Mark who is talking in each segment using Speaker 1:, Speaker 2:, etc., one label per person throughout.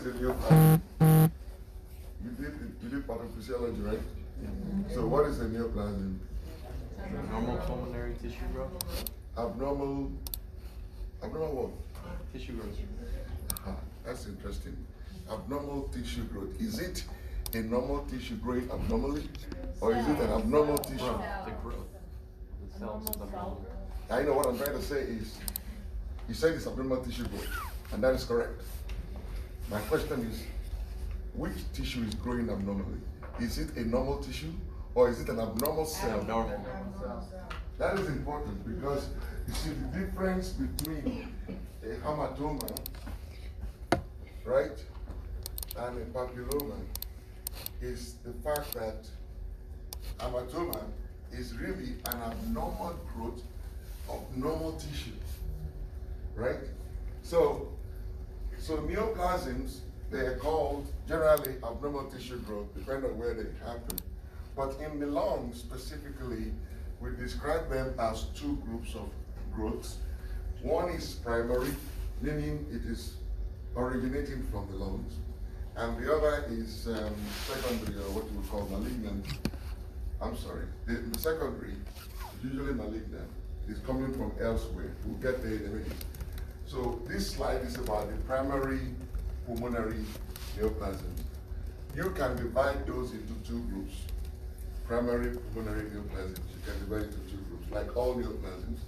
Speaker 1: is a neoplasm? You did pathophysiology, right? So what is a neoplasm?
Speaker 2: Normal pulmonary tissue growth.
Speaker 1: Abnormal what?
Speaker 2: Tissue growth.
Speaker 1: That's interesting. Abnormal tissue growth. Is it a normal tissue growing abnormally? Or is it an abnormal tissue?
Speaker 2: The growth. The cells is abnormal.
Speaker 1: I know what I'm trying to say is, you said it's abnormal tissue growth, and that is correct. My question is, which tissue is growing abnormally? Is it a normal tissue, or is it an abnormal cell?
Speaker 2: Abnormal.
Speaker 1: That is important because you see the difference between a hematoma, right, and a papilloma is the fact that hematoma is really an abnormal growth of normal tissue, right? So neoplasms, they are called generally abnormal tissue growth, depending on where they happen. But in the lungs specifically, we describe them as two groups of growths. One is primary, meaning it is originating from the lungs, and the other is secondary, or what you would call malignant. I'm sorry, the secondary, usually malignant, is coming from elsewhere. We'll get there in a minute. So this slide is about the primary pulmonary neoplasms. You can divide those into two groups. Primary pulmonary neoplasms, you can divide into two groups, like all neoplasms.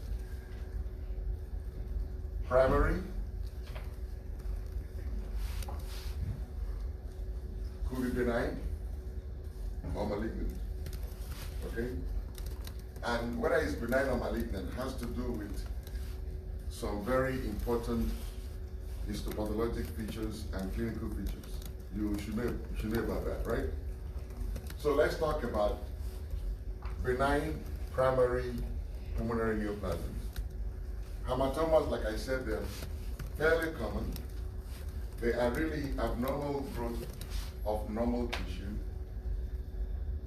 Speaker 1: Primary could be benign or malignant, okay? And whether it's benign or malignant has to do with some very important histopathologic features and clinical features. You should know about that, right? So let's talk about benign primary pulmonary neoplasms. Hematomas, like I said, they're fairly common. They are really abnormal growth of normal tissue.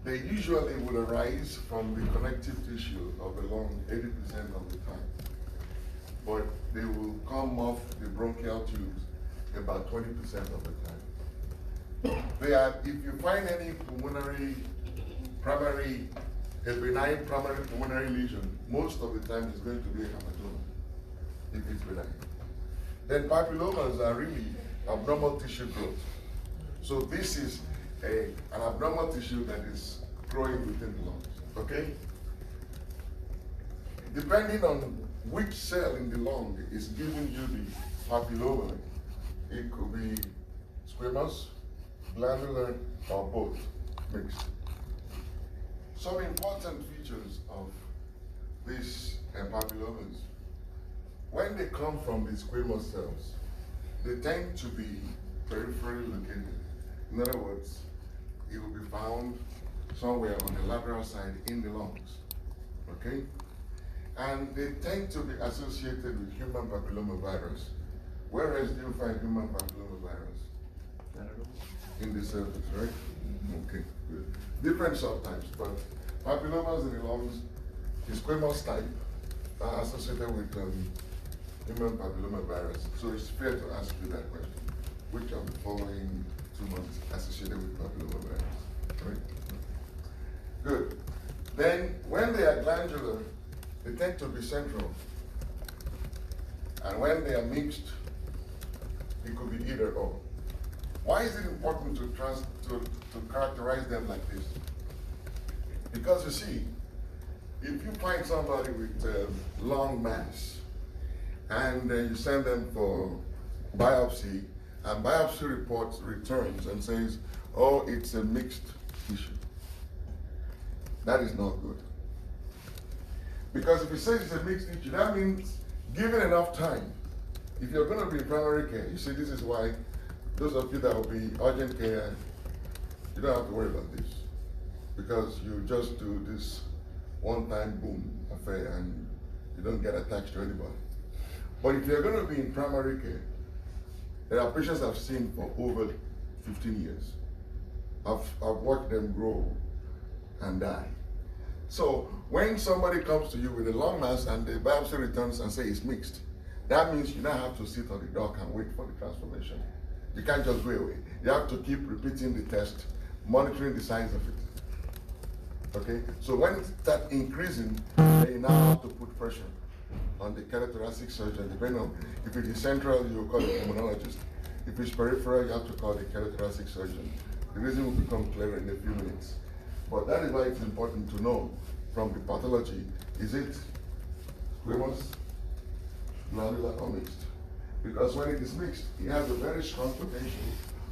Speaker 1: They usually would arise from the connective tissue of the lung 80% of the time. But they will come off the bronchial tubes about 20% of the time. They are, if you find any pulmonary primary, a benign primary pulmonary lesion, most of the time it's going to be a hematoma, if it's benign. Then papillomas are really abnormal tissue growth. So this is an abnormal tissue that is growing within the lungs, okay? Depending on which cell in the lung is giving you the papilloma, it could be squamous, glandular, or both mixed. Some important features of these papillomas, when they come from the squamous cells, they tend to be peripherally located. In other words, it will be found somewhere on the lateral side in the lungs, okay? And they tend to be associated with human papillomavirus. Where else do you find human papillomavirus? In the cervix, right? Okay, good. Different subtypes, but papillomas in the lungs, the squamous type, are associated with human papillomavirus. So it's fair to ask you that question. Which of the following tumors associated with papillomavirus? Right? Good. Then, when they are glandular, they tend to be central. And when they are mixed, it could be either or. Why is it important to characterize them like this? Because you see, if you find somebody with lung mass and you send them for biopsy, and biopsy report returns and says, oh, it's a mixed tissue, that is not good. Because if it says it's a mixed tissue, that means given enough time, if you're going to be in primary care, you see, this is why those of you that will be urgent care, you don't have to worry about this. Because you just do this one-time boom affair and you don't get attached to anybody. But if you're going to be in primary care, there are patients I've seen for over 15 years. I've watched them grow and die. So when somebody comes to you with a lung mass and the biopsy returns and say it's mixed, that means you now have to sit on the dock and wait for the transformation. You can't just go away. You have to keep repeating the test, monitoring the signs of it. Okay? So when it starts increasing, then you now have to put pressure on the cardiothoracic surgeon. Depending on if it is central, you call the pulmonologist. If it's peripheral, you have to call the cardiothoracic surgeon. The reason will become clearer in a few minutes. But that is why it's important to know from the pathology, is it squamous, glandular, or mixed? Because when it is mixed, it has a very strong potential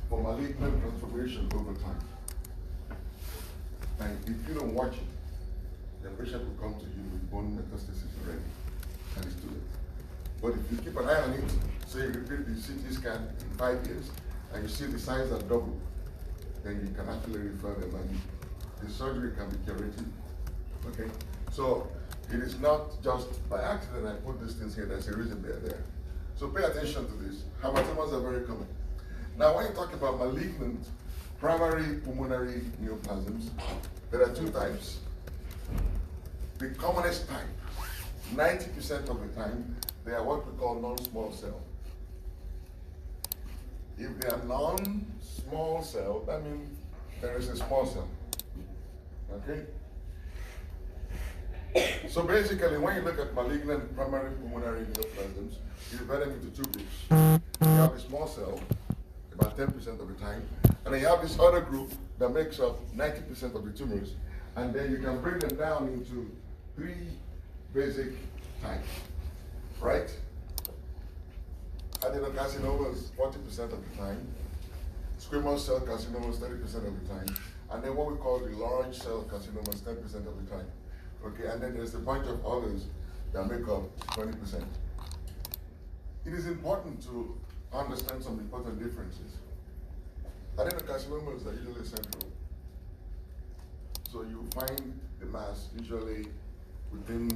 Speaker 1: for malignant transformation over time. And if you don't watch it, the patient will come to you with bone metastasis already, and it's too late. But if you keep an eye on it, say you repeat the CT scan in 5 years, and you see the signs are double, then you can actually refer them, and the surgery can be curative. Okay? So it is not just by accident I put these things here, there's a reason they're there. So pay attention to this. Hematomas are very common. Now when you talk about malignant primary pulmonary neoplasms, there are two types. The commonest type, 90% of the time, they are what we call non-small cell. If they are non-small cell, that means there is a small cell. Okay? So basically, when you look at malignant primary pulmonary neoplasms, you divide them into two groups. You have a small cell, about 10% of the time, and then you have this other group that makes up 90% of the tumors, and then you can break them down into three basic types, right? Adenocarcinomas 40% of the time, squamous cell carcinomas 30% of the time, and then what we call the large cell carcinomas 10% of the time. Okay, and then there's a bunch of others that make up 20%. It is important to understand some important differences. Adenocarcinomas are usually central. So you find the mass usually between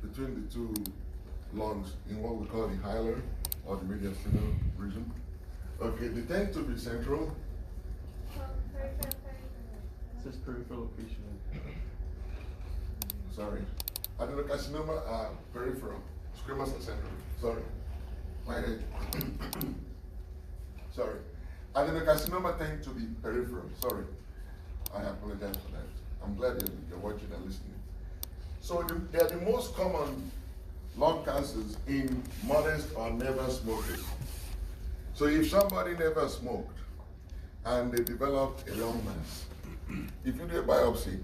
Speaker 1: the two lungs in what we call the hilar or the mediastinal region. Okay, they tend to be central.
Speaker 2: It says peripheral location.
Speaker 1: Sorry. Adenocarcinoma are peripheral. Squamous are central. Sorry. My head. Sorry. Adenocarcinoma tend to be peripheral. Sorry. I apologize for that. I'm glad you're watching and listening. So they are the most common lung cancers in modest or never smokers. So if somebody never smoked and they developed a lung mass, if you do a biopsy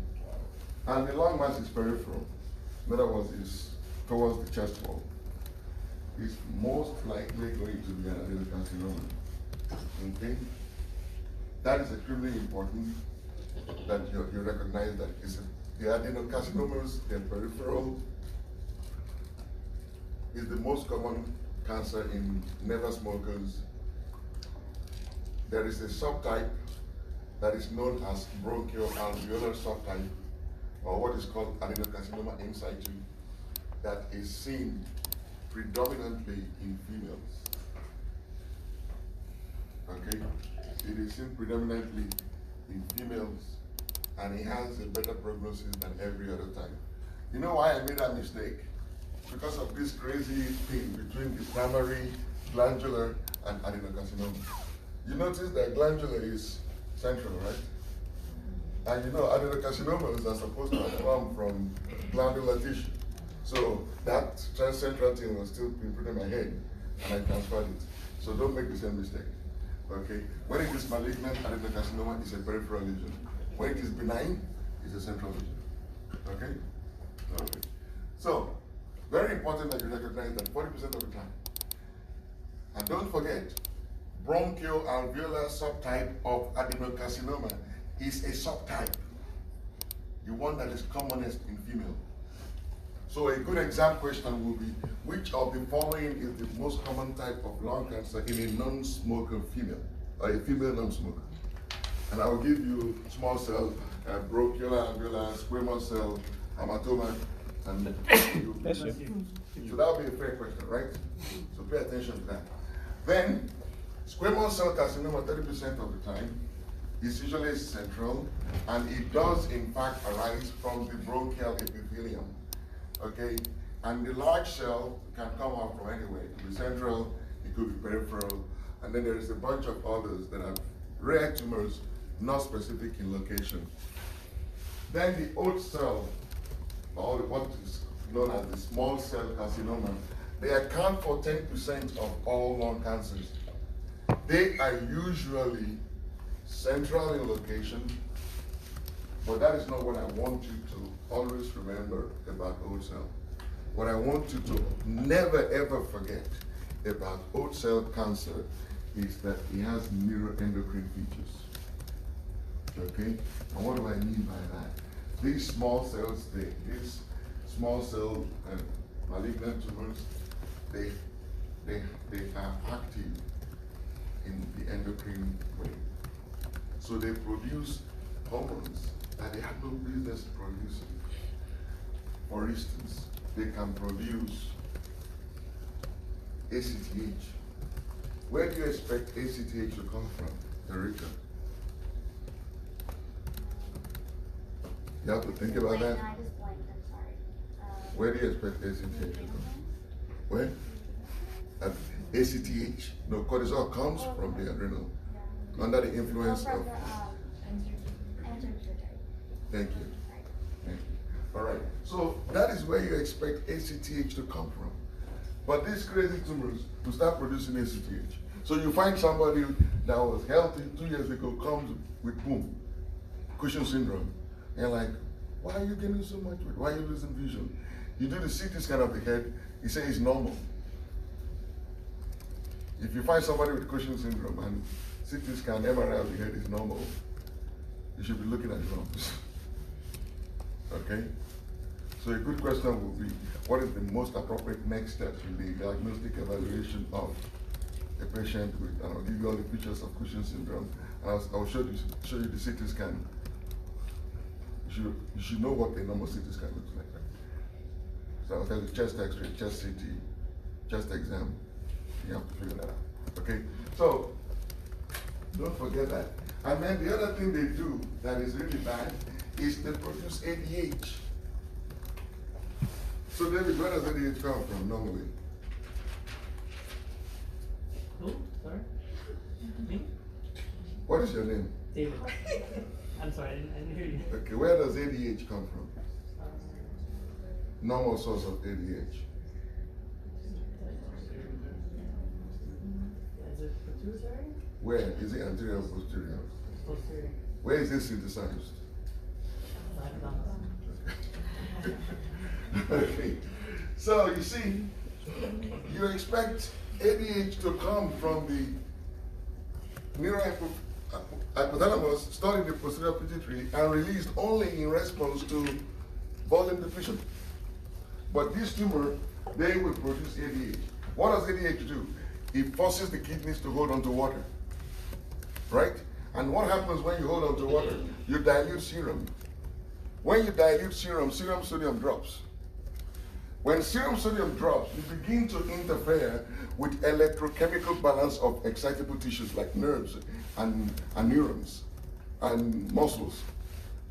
Speaker 1: and the lung mass is peripheral, in other words, is towards the chest wall, it's most likely going to be an adenocarcinoma. Okay? That is extremely important that you recognize that the adenocarcinomas in peripheral is the most common cancer in never smokers. There is a subtype that is known as bronchoalveolar subtype, or what is called adenocarcinoma in situ, that is seen predominantly in females. Okay? It is seen predominantly in females, and it has a better prognosis than every other type. You know why I made that mistake? Because of this crazy thing between the primary, glandular, and adenocarcinoma. You notice that glandular is central, right? And you know adenocarcinomas are supposed to come from glandular tissue. So that central thing was still put in my head, and I transferred it. So don't make the same mistake. Okay? When it is malignant adenocarcinoma, it's a peripheral lesion. When it is benign, it's a central lesion. Okay? Okay. So, very important that you recognize that 40% of the time. And don't forget, bronchoalveolar subtype of adenocarcinoma is a subtype, the one that is commonest in female. So a good exam question will be, which of the following is the most common type of lung cancer in a non-smoker female, or a female non-smoker? And I will give you small cell, bronchoalveolar, squamous cell, hematoma, and so that will be a fair question, right? So pay attention to that. Then, squamous cell carcinoma 30% of the time is usually central, and it does in fact arise from the bronchial epithelium. Okay? And the large cell can come out from anywhere. It could be central, it could be peripheral, And then there is a bunch of others that are rare tumors, not specific in location. Then the old cell, or what is known as the small cell carcinoma, they account for 10% of all lung cancers. They are usually central in location, but that is not what I want you to always remember about old cell. What I want you to never ever forget about old cell cancer is that it has neuroendocrine features. Okay? And what do I mean by that? These small cells, these small cell malignant tumors, they are active in the endocrine way. So they produce hormones that they have no business producing. For instance, they can produce ACTH. Where do you expect ACTH to come from, Erika? You have to think about that.
Speaker 3: No, I just blanked, I'm sorry.
Speaker 1: Where do you expect ACTH to come from? Where? ACTH? No, cortisol comes from the adrenal under the influence of. Thank you. Thank you. All right. So that is where you expect ACTH to come from. But these crazy tumors will start producing ACTH. So you find somebody that was healthy 2 years ago comes with Pulm, Cushing syndrome. And you're like, why are you gaining so much weight? Why are you losing vision? You do the CT scan of the head, you say it's normal. If you find somebody with Cushing syndrome and CT scan, MRI of the head is normal, you should be looking at the lumps. Okay? So a good question would be, what is the most appropriate next step in the diagnostic evaluation of a patient with, and I'll give you all the features of Cushing syndrome, and I'll show you the CT scan. You should know what a normal CT scan looks like. So I'll tell you chest X-ray, chest CT, chest exam. You have to figure that out. Okay? So don't forget that. And then the other thing they do that is really bad is they produce ADH. So David, where does ADH come from normally?
Speaker 4: Who? Sorry? Me?
Speaker 1: What is your name?
Speaker 4: David. I'm sorry, I didn't hear you.
Speaker 1: Okay, where does ADH come from? Normal source of ADH.
Speaker 4: Is it pituitary?
Speaker 1: Where? Is it anterior or posterior?
Speaker 4: Posterior.
Speaker 1: Where is it synthesized? Okay. So you see, you expect ADH to come from the neurohypothalamus stored in the posterior pituitary and released only in response to volume depletion. But this tumor, they will produce ADH. What does ADH do? It forces the kidneys to hold on to water, right? And what happens when you hold on to water? You dilute serum. When you dilute serum, serum sodium drops. When serum sodium drops, you begin to interfere with electrochemical balance of excitable tissues like nerves and neurons and muscles.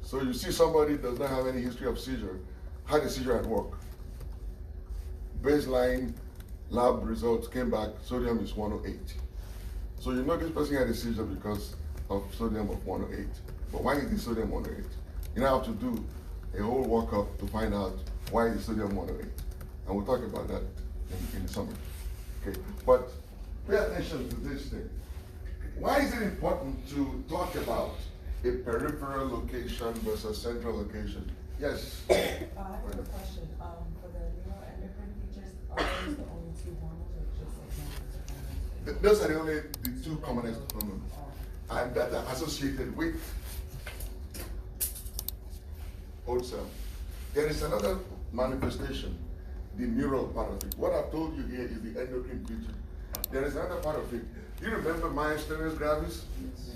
Speaker 1: So you see somebody does not have any history of seizure, had a seizure at work. Baseline lab results came back, sodium is 108. So you know this person had a seizure because of sodium of 108. But why is the sodium 108? You now have to do a whole workup to find out why is the sodium 108. And we'll talk about that in the summer. Okay, but pay attention to this thing. Why is it important to talk about a peripheral location versus central location? Yes?
Speaker 5: I have a question. For the neuroendocrine features, are those the only two hormones or just like
Speaker 1: Those are the two commonest hormones, and that are associated with old cell. There is another manifestation, the neural part of it. What I've told you here is the endocrine feature. There is another part of it. You remember myasthenia gravis?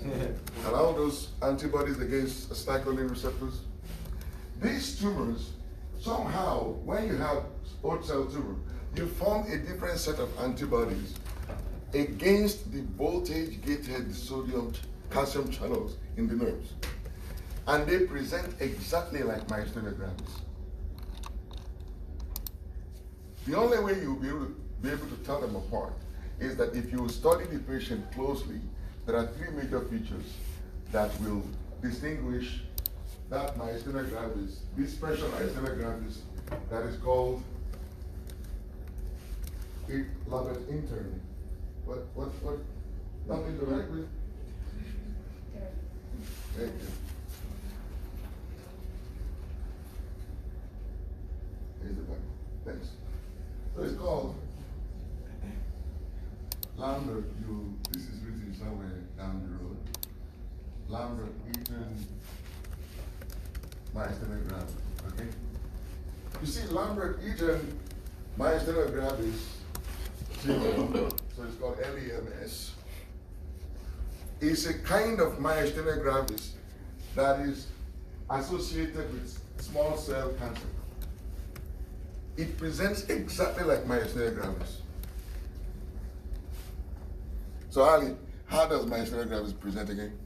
Speaker 1: And all those antibodies against acetylcholine receptors? These tumors, somehow, when you have old cell tumor, you form a different set of antibodies against the voltage-gated calcium channels in the nerves. And they present exactly like myasthenia gravis. The only way you'll be able to tell them apart is that if you study the patient closely, there are three major features that will distinguish that myasthenia gravis, this special myasthenia gravis that is called Lambert intern. What? Nothing to write with? Thank you. Here's the Bible. Thanks. So it's called Lambert. This is written somewhere down the road. Lambert Eaton myasthenia gravis. Okay. You see, Lambert Eaton myasthenia gravis syndrome, so it's called LEMS, is a kind of myasthenia gravis that is associated with small cell cancer. It presents exactly like myasthenia gravis. So Ali, how does myasthenia gravis present again?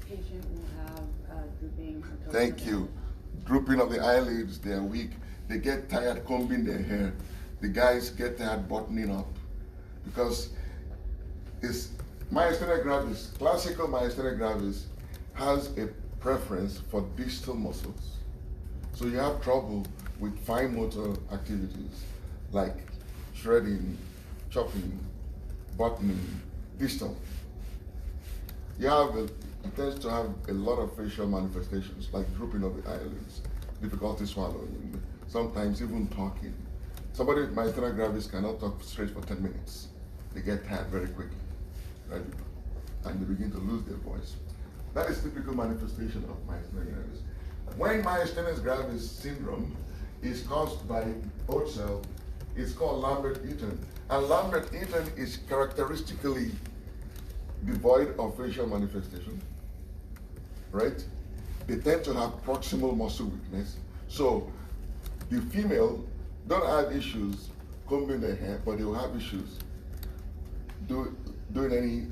Speaker 6: Patient will have drooping.
Speaker 1: Thank you. Drooping of the eyelids, they are weak. They get tired combing their hair. The guys get tired buttoning up because it's myasthenia gravis, classical myasthenia gravis has a preference for distal muscles. So you have trouble with fine motor activities like shredding, chopping, buttoning, distal. It tends to have a lot of facial manifestations like drooping of the eyelids, difficulty swallowing, sometimes even talking. Somebody with myasthenia gravis cannot talk straight for 10 minutes. They get tired very quickly, right? And they begin to lose their voice. That is typical manifestation of myasthenia gravis. When myasthenia gravis syndrome is caused by oat cell, it's called Lambert-Eaton. And Lambert-Eaton is characteristically devoid of facial manifestation, right? They tend to have proximal muscle weakness. So the female don't have issues combing their hair, but they will have issues doing any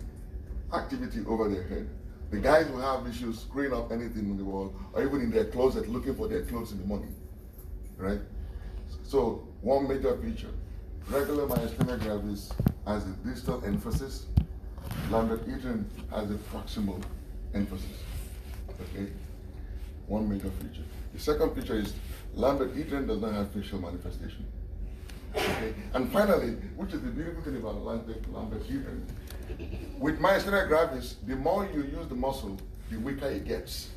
Speaker 1: activity over their head. The guys will have issues screwing up anything in the wall or even in their closet looking for their clothes in the morning, right? So one major feature, regular myasthenia gravis has a distal emphasis, Lambert-Eaton has a proximal emphasis, okay? One major feature. The second feature is Lambert-Eaton does not have facial manifestation. Okay? And finally, which is the beautiful thing about Lambert-Eaton, with myasthenia gravis, the more you use the muscle, the weaker it gets.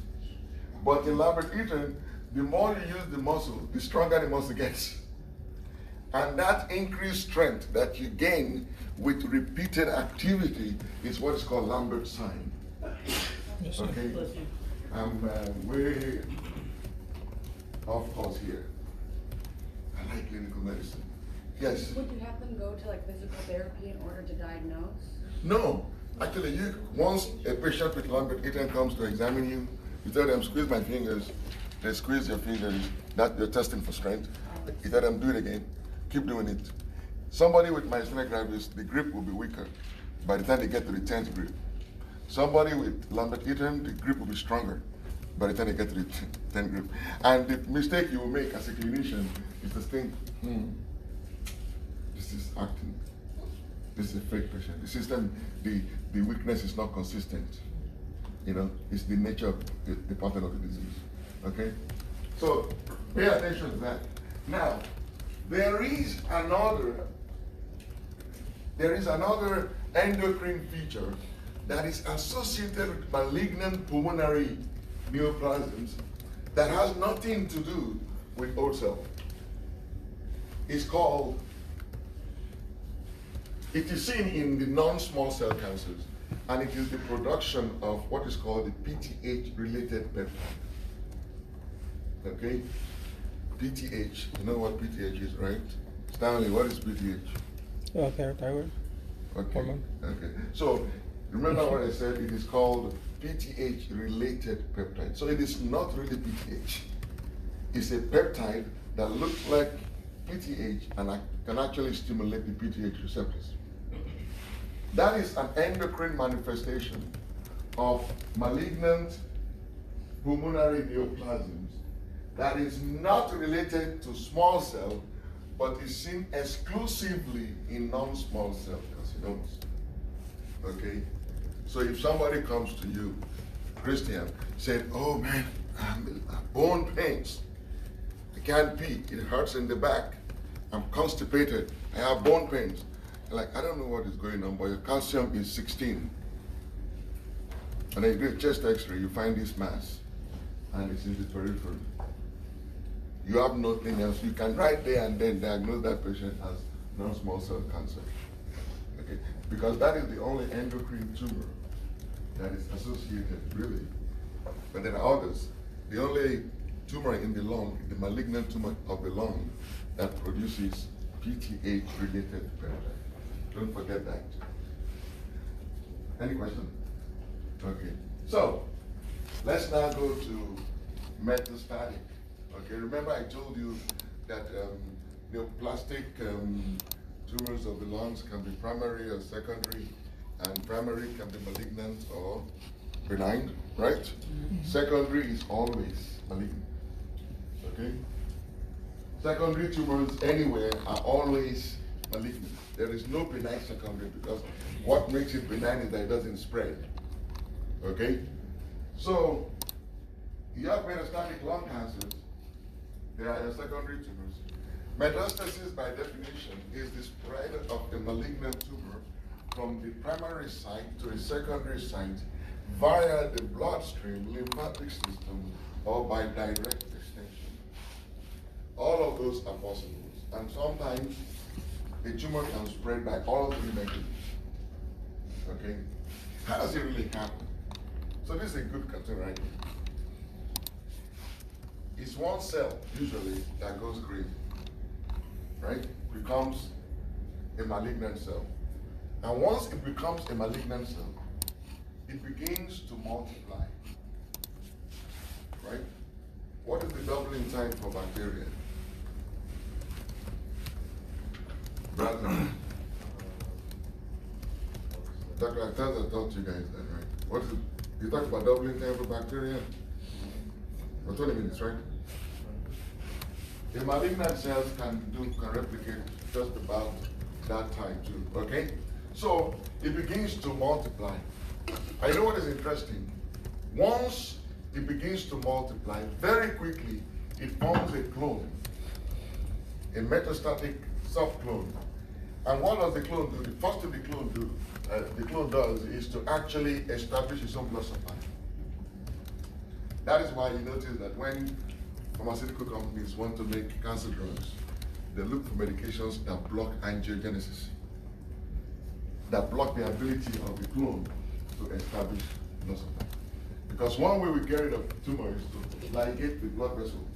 Speaker 1: But in Lambert-Eaton, the more you use the muscle, the stronger the muscle gets. And that increased strength that you gain with repeated activity is what is called Lambert sign. Okay? I'm way off course here. I like clinical medicine. Yes?
Speaker 6: Would you have them go to like physical therapy in order to diagnose?
Speaker 1: No. Actually, once a patient with Lambert-Eaton comes to examine you, you tell them, squeeze my fingers. They squeeze your fingers. That you're testing for strength. You tell them, do it again. Keep doing it. Somebody with myasthenia gravis, the grip will be weaker by the time they get to the 10th grip. Somebody with Lambert-Eaton, the grip will be stronger by the time they get to the 10th grip. And the mistake you will make as a clinician is to think, this is acting. This is a fake patient. The system, the weakness is not consistent. You know, it's the nature of the pattern of the disease. Okay? So pay attention to that. Now, there is another endocrine feature that is associated with malignant pulmonary neoplasms that has nothing to do with oat cell. It's called, it is seen in the non-small cell cancers, and it is the production of what is called the PTH-related peptide. Okay? PTH, you know what PTH is, right? Stanley, what is PTH?
Speaker 7: Parathyroid.
Speaker 1: Okay.
Speaker 7: Hormone.
Speaker 1: Okay. So remember what I said? It is called PTH-related peptide. So it is not really PTH. It's a peptide that looks like PTH and can actually stimulate the PTH receptors. That is an endocrine manifestation of malignant pulmonary neoplasms that is not related to small cell, but is seen exclusively in non-small cell carcinomas. Okay? So if somebody comes to you, Christian, said, oh man, I'm bone pains. I can't pee, it hurts in the back. I'm constipated, I have bone pains. Like, I don't know what is going on, but your calcium is 16. And then you do a chest x-ray, you find this mass, and it's in the periphery. You have nothing else. You can right there and then diagnose that patient as non-small cell cancer. Okay? Because that is the only endocrine tumor that is associated, really. But there are others. The only tumor in the lung, the malignant tumor of the lung, that produces PTH-related peptide. Don't forget that. Any question? Okay. So, let's now go to metastatic. Okay, remember I told you that neoplastic tumors of the lungs can be primary or secondary, and primary can be malignant or benign, right? Mm-hmm. Secondary is always malignant. Okay? Secondary tumors anywhere are always malignant. There is no benign secondary, because what makes it benign is that it doesn't spread. Okay? So, you have metastatic lung cancers. There are secondary tumors. Metastasis, by definition, is the spread of the malignant tumor from the primary site to a secondary site via the bloodstream, lymphatic system, or by direct extension. All of those are possible. And sometimes a tumor can spread by all three mechanisms. Okay? How does it really happen? So this is a good cartoon right here. It's one cell, usually, that goes green, right? Becomes a malignant cell. And once it becomes a malignant cell, it begins to multiply, right? What is the doubling time for bacteria? Bradley. Dr. Arteta taught you guys that, right? What is it? You talked about doubling time for bacteria? For 20 minutes, right? The malignant cells can replicate just about that time too, okay? So it begins to multiply. I know what is interesting. Once it begins to multiply, very quickly it forms a clone, a metastatic subclone. And what does the clone do? The first thing the clone does is to actually establish its own blood supply. That is why you notice that when pharmaceutical companies want to make cancer drugs, they look for medications that block angiogenesis, that block the ability of the clone to establish blood supply. Because one way we get rid of tumor is to ligate the blood vessel.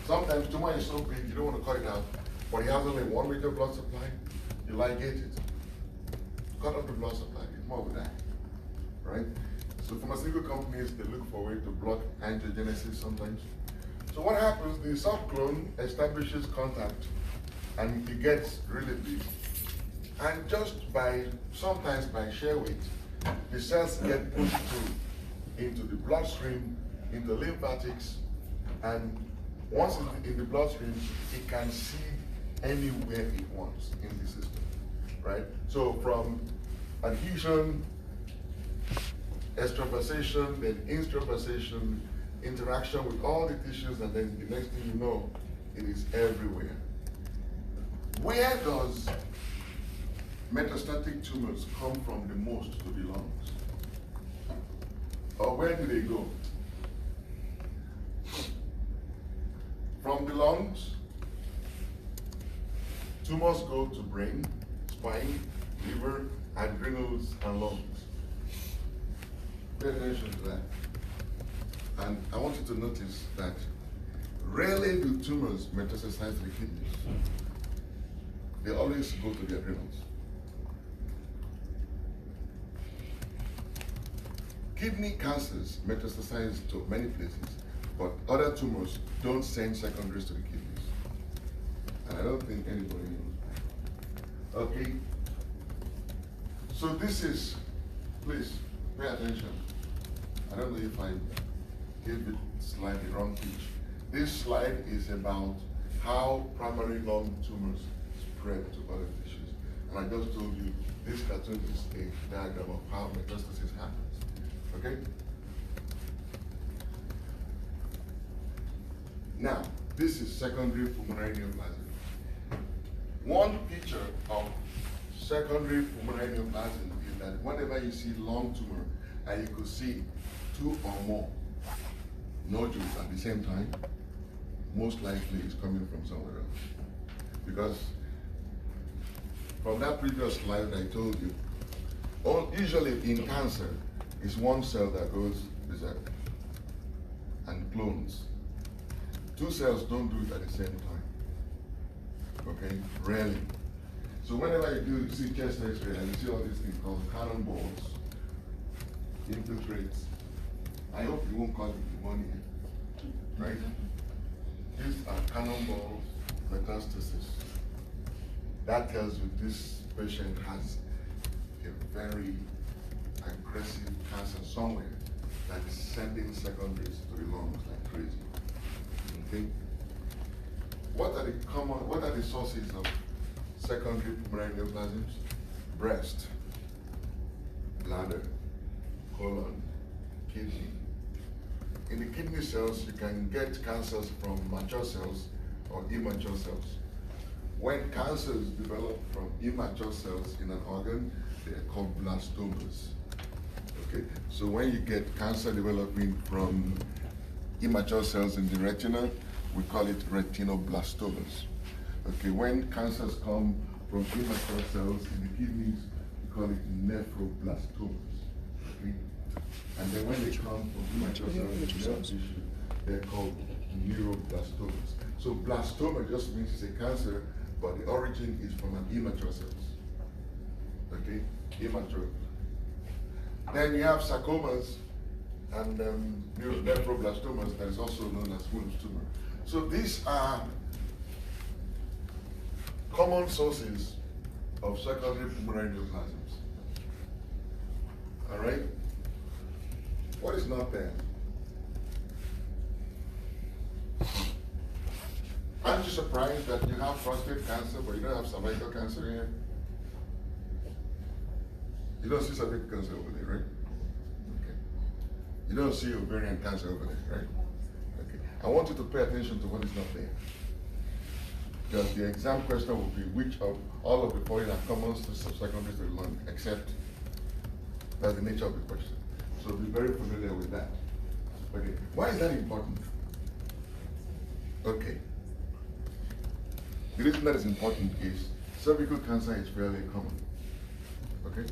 Speaker 1: Sometimes tumor is so big you don't want to cut it out, but it has only one major blood supply, you ligate it. Cut off the blood supply, it's more of that, right? So pharmaceutical companies, they look for a way to block angiogenesis sometimes. So what happens, the subclone establishes contact and it gets really big. And just sometimes by sheer weight, the cells get pushed into the bloodstream, into lymphatics, and once it's in the bloodstream, it can seed anywhere it wants in the system, right? So from adhesion, extravasation, then instravasation, interaction with all the tissues, and then the next thing you know, it is everywhere. Where does metastatic tumors come from the most to the lungs? Or where do they go? From the lungs, tumors go to brain, spine, liver, adrenals, and lungs. Pay attention to that. And I want you to notice that rarely do tumors metastasize to the kidneys. They always go to the adrenals. Kidney cancers metastasize to many places, but other tumors don't send secondaries to the kidneys. And I don't think anybody knows. Okay? So this is, please pay attention. I don't know if I gave it slide the wrong pitch. This slide is about how primary lung tumors spread to other tissues. And I just told you this cartoon is a diagram of how metastasis happens. Okay? Now, this is secondary pulmonary neoplasm. One feature of secondary pulmonary neoplasm is that whenever you see lung tumor and you could see two or more nodules at the same time, most likely it's coming from somewhere else. Because from that previous slide I told you, usually in cancer, it's one cell that goes berserk and clones. Two cells don't do it at the same time. Okay? Rarely. So whenever you do see chest x-ray and you see all these things called cannonballs, infiltrates, I hope you won't call it pneumonia. Right? These are cannonball metastasis. That tells you this patient has a very aggressive cancer somewhere that is sending secondaries to the lungs like crazy. Okay? What are the sources of secondary pulmonary neoplasms? Breast, bladder, colon, kidney. In the kidney cells, you can get cancers from mature cells or immature cells. When cancers develop from immature cells in an organ, they are called blastomas. Okay? So when you get cancer developing from immature cells in the retina, we call it retinoblastomas. Okay, when cancers come from immature cells in the kidneys, we call it nephroblastomas. Okay? And then when they come from immature cells in the nerve tissue, they're called neuroblastomas. So blastoma just means it's a cancer, but the origin is from an immature cells. Okay, immature. Then you have sarcomas and nephroblastomas that is also known as Pulm's tumor. So these are common sources of secondary pulmonary neoplasms. All right? What is not there? Aren't you surprised that you have prostate cancer, but you don't have cervical cancer here? You don't see cervical cancer over there, right? Okay. You don't see ovarian cancer over there, right? Okay. I want you to pay attention to what is not there. Because the exam question will be which of all of the following are common sources of secondary to the lung, except that's the nature of the question. So be very familiar with that. Okay. Why is that important? Okay. The reason that is important is cervical cancer is fairly common. Okay?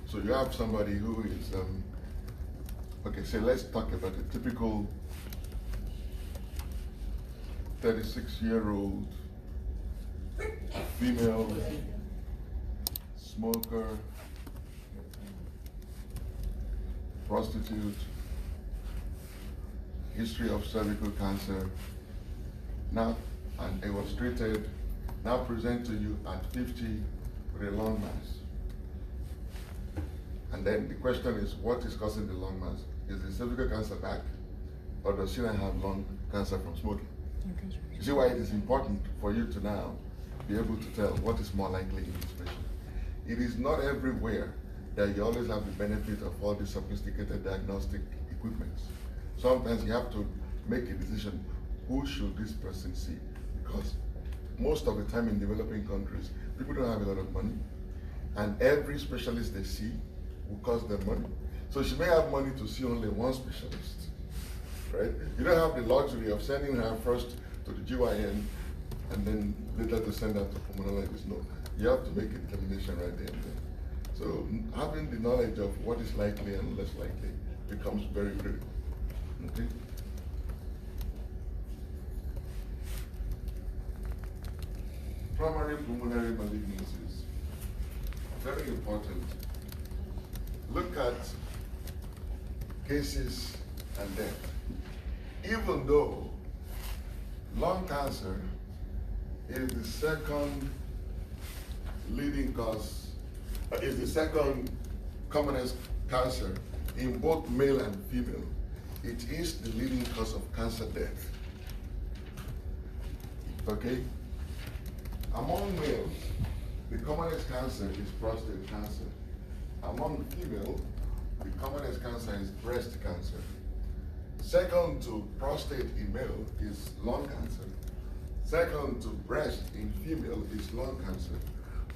Speaker 1: So you have somebody who is, okay, so let's talk about a typical 36-year-old female smoker, prostitute, history of cervical cancer, now, and it was treated, now present to you at 50 with a lung mass. And then the question is, what is causing the lung mass? Is the cervical cancer back, or does she not have lung cancer from smoking? You see why it is important for you to now be able to tell what is more likely in this patient. It is not everywhere that you always have the benefit of all the sophisticated diagnostic equipment. Sometimes you have to make a decision, who should this person see? Because most of the time in developing countries, people don't have a lot of money, and every specialist they see will cost them money. So she may have money to see only one specialist, right? You don't have the luxury of sending her first to the GYN and then later to send her to pulmonologist. No, you have to make a determination right there and then. So having the knowledge of what is likely and less likely becomes very critical. Okay? Primary pulmonary malignancies, very important. Look at cases and death. Even though lung cancer is the second leading cause, is the second commonest cancer in both male and female, it is the leading cause of cancer death. Okay? Among males, the commonest cancer is prostate cancer. Among female, the commonest cancer is breast cancer. Second to prostate in male is lung cancer. Second to breast in female is lung cancer.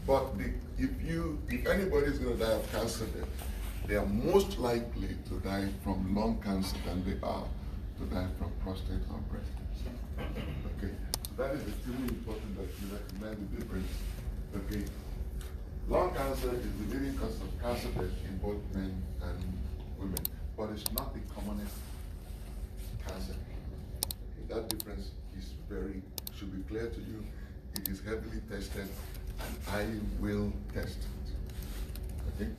Speaker 1: But if anybody is going to die of cancer, they are most likely to die from lung cancer than they are to die from prostate or breast cancer. Okay, so that is extremely important that you recognize the difference. Okay, lung cancer is the leading cause of cancer death in both men and women, but it's not the commonest cancer. Okay, that difference is should be clear to you. It is heavily tested, and I will test it. Okay?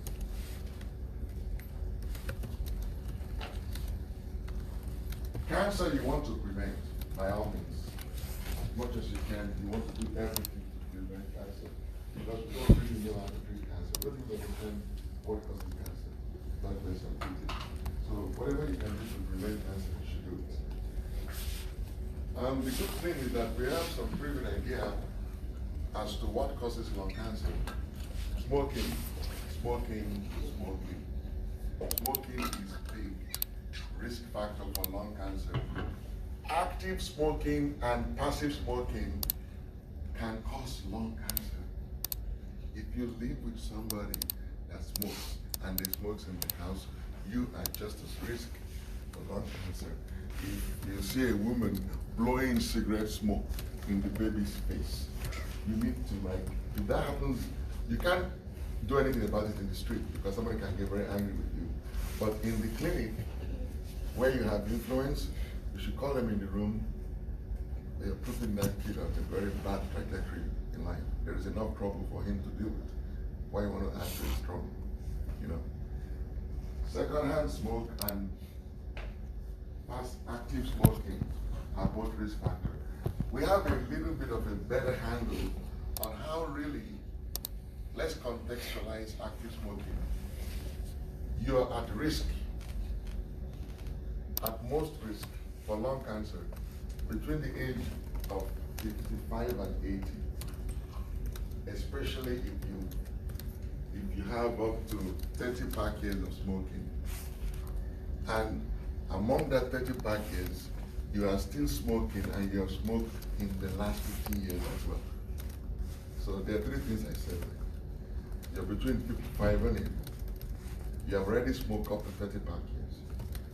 Speaker 1: Cancer you want to prevent, by all means. As much as you can, you want to do everything to prevent cancer. Because we don't really know how to treat cancer. We don't even understand what causes cancer. Blood vessels and treat it. So whatever you can do to prevent cancer, you should do it. The good thing is that we have some pretty good idea as to what causes lung cancer. Smoking. Smoking is a big risk factor for lung cancer. Active smoking and passive smoking can cause lung cancer. If you live with somebody that smokes and they smokes in the house, you are just as risk for lung cancer. If you see a woman blowing cigarette smoke in the baby's face, you need to if that happens, you can't do anything about it in the street because somebody can get very angry with you. But in the clinic, where you have influence, you should call them in the room. They are putting that kid on a very bad trajectory in life. There is enough trouble for him to deal with. Why you want to add to his trouble? You know. Secondhand smoke and active smoking are both risk factors. We have a little bit of a better handle on how really, let's contextualize active smoking. You're at risk, at most risk for lung cancer between the age of 55 and 80, especially if you have up to 30 pack years of smoking. And among that 30 pack years, you are still smoking and you have smoked in the last 15 years as well. So there are three things I said. You're between 55 and 80. You have already smoked up to 30 pack years.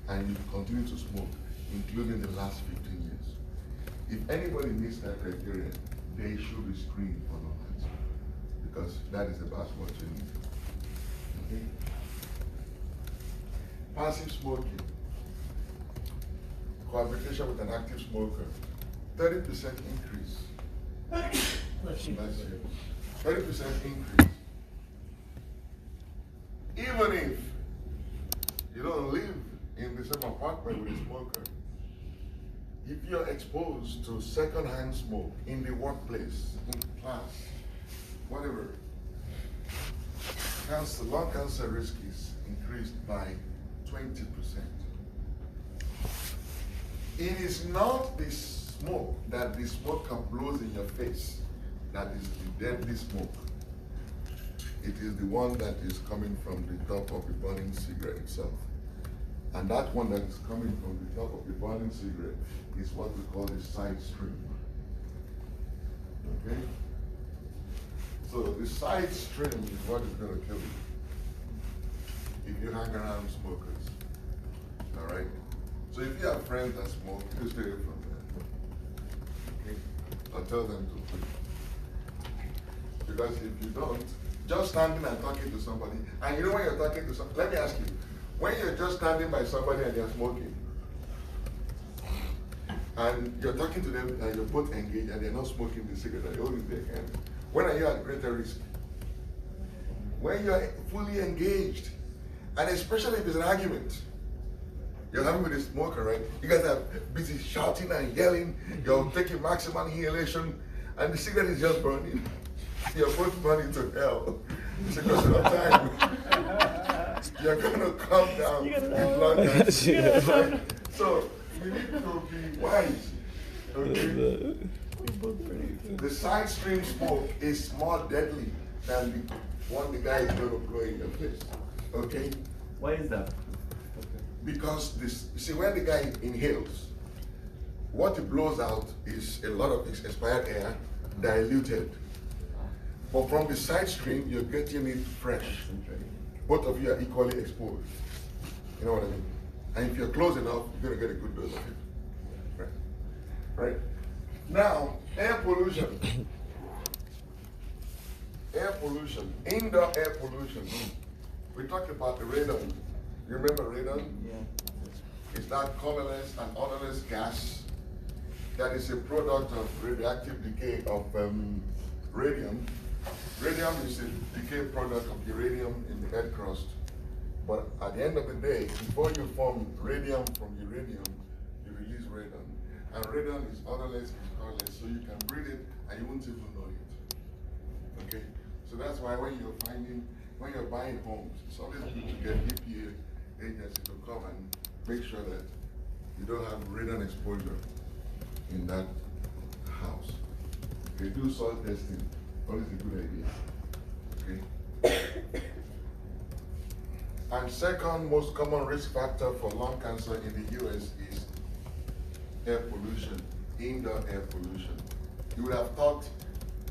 Speaker 1: And you continue to smoke, including the last 15 years. If anybody meets that criteria, they should be screened for lung cancer. Because that is about what you need. Okay? Passive smoking. Cohabitation with an active smoker. 30% increase. Last year. 30% increase. Even if you don't live in the same apartment with a smoker, if you're exposed to secondhand smoke in the workplace, in class, whatever, lung cancer risk is increased by 20%. It is not the smoke that the smoker blows in your face that is the deadly smoke. It is the one that is coming from the top of the burning cigarette itself. And that one that is coming from the top of the burning cigarette is what we call the side stream. Okay? So the side stream is what is going to kill you if you hang around smokers. All right? So if you have friends that smoke, you stay away from them. Okay? Or tell them to quit. Because if you don't, just standing and talking to somebody, and you know when you're talking to somebody, let me ask you, when you're just standing by somebody and they're smoking, and you're talking to them and you're both engaged and they're not smoking the cigarette and they're holding their hand, when are you at greater risk? When you're fully engaged, and especially if it's an argument. You're having with a smoker, right? You guys are busy shouting and yelling, you're taking maximum inhalation, and the cigarette is just burning. You're both burning to hell. It's a question of time. You're going to calm down with lung cancer. So you need to be wise. Okay? The side stream smoke is more deadly than the one the guy is going to blow in your face. Okay?
Speaker 2: Why is that?
Speaker 1: Because this, you see, when the guy inhales, what it blows out is a lot of expired air, diluted. But from the side stream, you're getting it fresh. Both of you are equally exposed. You know what I mean? And if you're close enough, you're gonna get a good dose of it. Right? Right? Now, air pollution. Air pollution, indoor air pollution. We talked about the radon. You remember radon?
Speaker 2: Yeah.
Speaker 1: It's that colorless and odorless gas that is a product of radioactive decay of radium. Radium is a decay product of uranium in the earth crust. But at the end of the day, before you form radium from uranium, you release radon. And radon is odorless, it's colorless, so you can breathe it and you won't even know it. Okay? So that's why when you're buying homes, it's always good to get EPA agency to come and make sure that you don't have radon exposure in that house. They do soil testing, always a good idea. Okay? And second most common risk factor for lung cancer in the US is air pollution, indoor air pollution. You would have thought,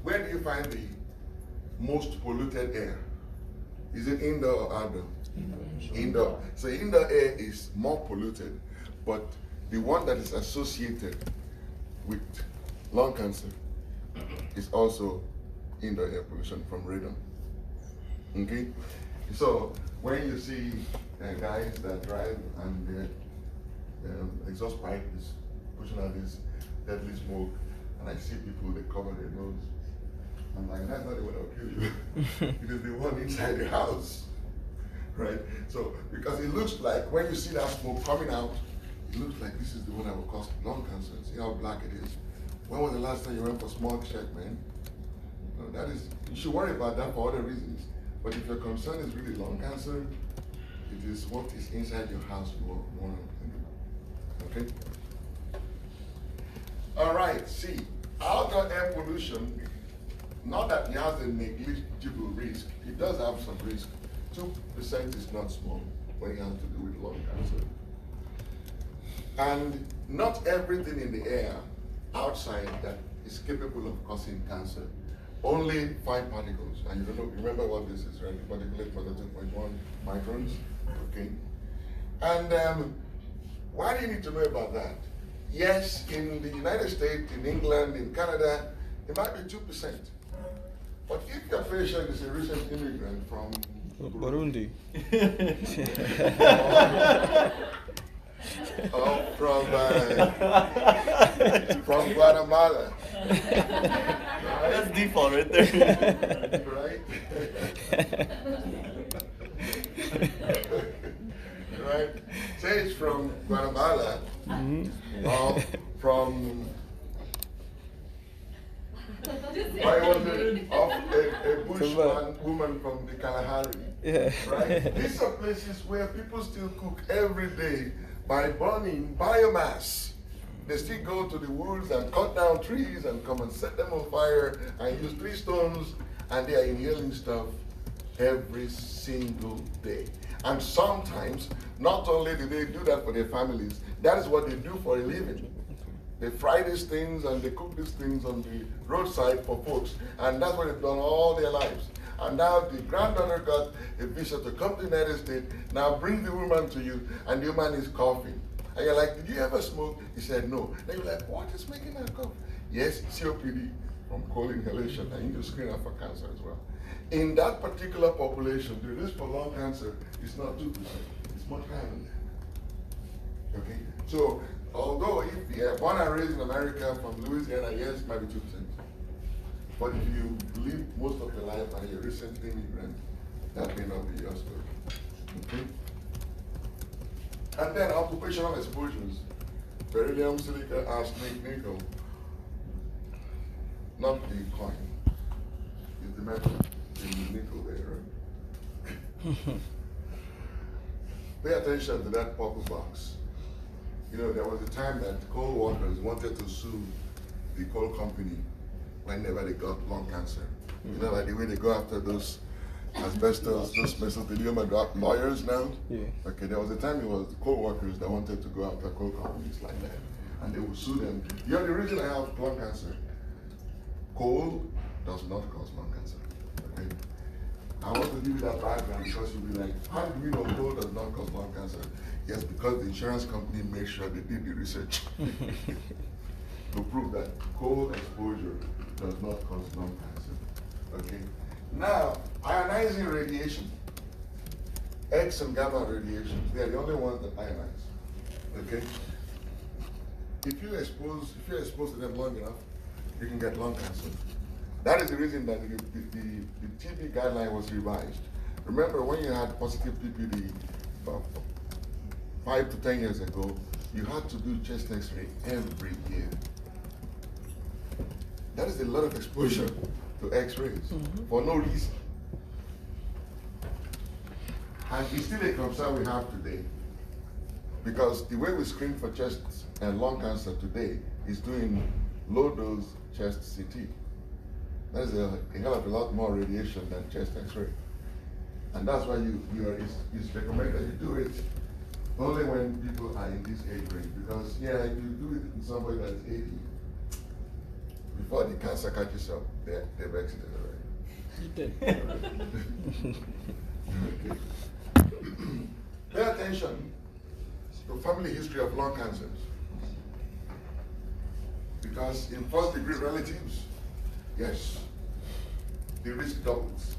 Speaker 1: where do you find the most polluted air? Is it indoor or outdoor? Indoor. So indoor air is more polluted, but the one that is associated with lung cancer is also indoor air pollution from radon. Okay? So when you see guys that drive and their exhaust pipe is pushing out this deadly smoke, and I see people, they cover their nose, I'm like, that's not the one that'll kill you. It is the one inside the house. Right? So, because it looks like, when you see that smoke coming out, it looks like this is the one that will cause lung cancer. See how black it is? When was the last time you went for smog check, man? No, that is, you should worry about that for other reasons. But if your concern is really lung cancer, it is what is inside your house you want to think about. Okay? All right, see, outdoor air pollution, not that it has a negligible risk, it does have some risk. 2% is not small when it has to do with lung cancer. And not everything in the air outside that is capable of causing cancer. Only fine particles. And you don't know, remember what this is, right? Particulate matter 2.1 microns. Okay. And why do you need to know about that? Yes, in the United States, in England, in Canada, it might be 2%. But if your patient is a recent immigrant from
Speaker 7: Burundi.
Speaker 1: or from Guatemala.
Speaker 2: That's default right there.
Speaker 1: Right? Right? Say it's from Guatemala, or from why was it of a bushman woman from the Kalahari?
Speaker 7: Yeah.
Speaker 1: Right? These are places where people still cook every day by burning biomass. They still go to the woods and cut down trees and come and set them on fire and use 3 stones, and they are inhaling stuff every single day. And sometimes, not only do they do that for their families, that is what they do for a living. They fry these things and they cook these things on the roadside for folks. And that's what they've done all their lives. And now the granddaughter got a visa to come to the United States. Now bring the woman to you, and the woman is coughing. And you're like, did you ever smoke? He said, no. Then you're like, what is making her cough? Yes, COPD from coal inhalation. And you need to screen her for cancer as well. In that particular population, the risk for lung cancer is not 2%. It's much higher than that. Okay? So, although if you're born and raised in America from Louisiana, yes, it might be 2%. But if you live most of your life and you're a recent immigrant, that may not be your story. Okay? And then occupational exposures. Beryllium, silica, arsenic, nickel. Not the coin. It's the metal in the nickel there, right? Pay attention to that purple box. You know, there was a time that coal workers wanted to sue the coal company whenever they got lung cancer. You know, like the way they go after those asbestos, those mesothelioma lawyers now?
Speaker 7: Yeah.
Speaker 1: Okay, there was a time it was the coal workers that wanted to go after coal companies like that. And they would sue them. You're the reason I have lung cancer. Coal does not cause lung cancer. Okay? I want to give you that background because you'll be like, how do we know coal does not cause lung cancer? Yes, because the insurance company made sure they did the research to prove that coal exposure does not cause lung cancer. Okay? Now, ionizing radiation, X and gamma radiation, they are the only ones that ionize. Okay? If you're exposed to them long enough, you can get lung cancer. That is the reason that the TB guideline was revised. Remember when you had positive PPD about 5 to 10 years ago, you had to do chest x-ray every year. That is a lot of exposure to x-rays for no reason. And it's still a concern we have today because the way we screen for chest and lung cancer today is doing low-dose chest CT. That is a hell of a lot more radiation than chest x-ray. And that's why it's recommended that you do it only when people are in this age range. Because, yeah, if you do it in somebody that's 80, before the cancer catches up, they've exited already.
Speaker 7: You did.
Speaker 1: Okay. Pay attention to family history of lung cancers. Because in first degree relatives, yes, the risk doubles.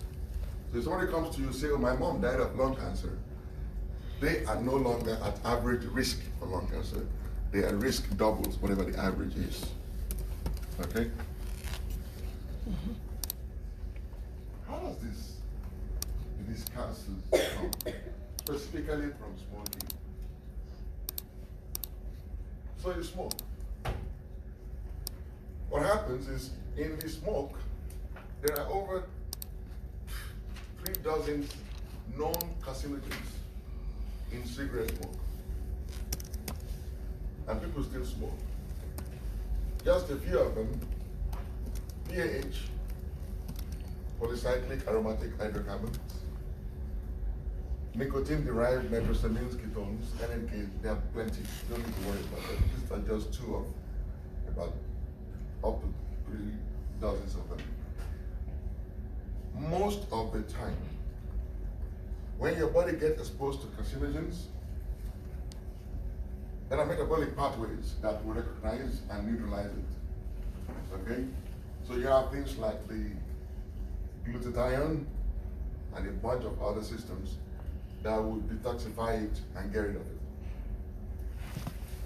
Speaker 1: So if somebody comes to you and say, oh, my mom died of lung cancer, they are no longer at average risk for lung cancer. Their risk doubles, whatever the average is. Okay? How does these cancers come? Specifically from smoking. So you smoke. What happens is, in the smoke, there are over 3 dozen known carcinogens in cigarette smoke. And people still smoke. Just a few of them, PAH, polycyclic aromatic hydrocarbons, nicotine-derived nitrosamines, ketones, NNK, there are plenty. You don't need to worry about that. These are just 2 of about up to 3 dozens of them. Most of the time, when your body gets exposed to carcinogens, there are metabolic pathways that will recognize and neutralize it. Okay? So you have things like the glutathione and a bunch of other systems that would detoxify it and get rid of it.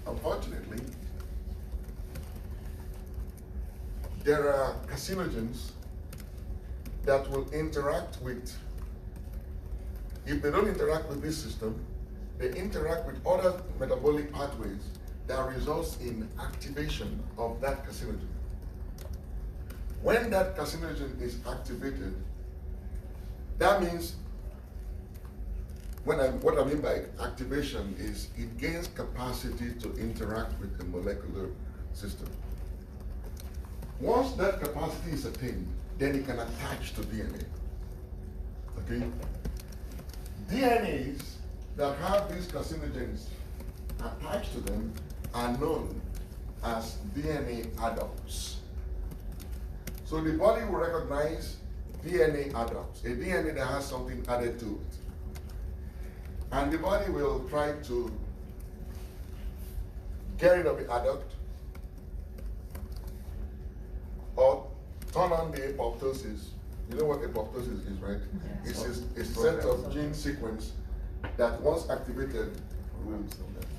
Speaker 1: Unfortunately, there are carcinogens that will interact with, if they don't interact with this system, they interact with other metabolic pathways that results in activation of that carcinogen. When that carcinogen is activated, that means, what I mean by activation is it gains capacity to interact with the molecular system. Once that capacity is attained, then it can attach to DNA. Okay? DNAs that have these carcinogens attached to them are known as DNA adducts. So the body will recognize DNA adducts, a DNA that has something added to it. And the body will try to get rid of the adduct or turn on the apoptosis. You know what apoptosis is, right? It's a set of gene sequence that once activated will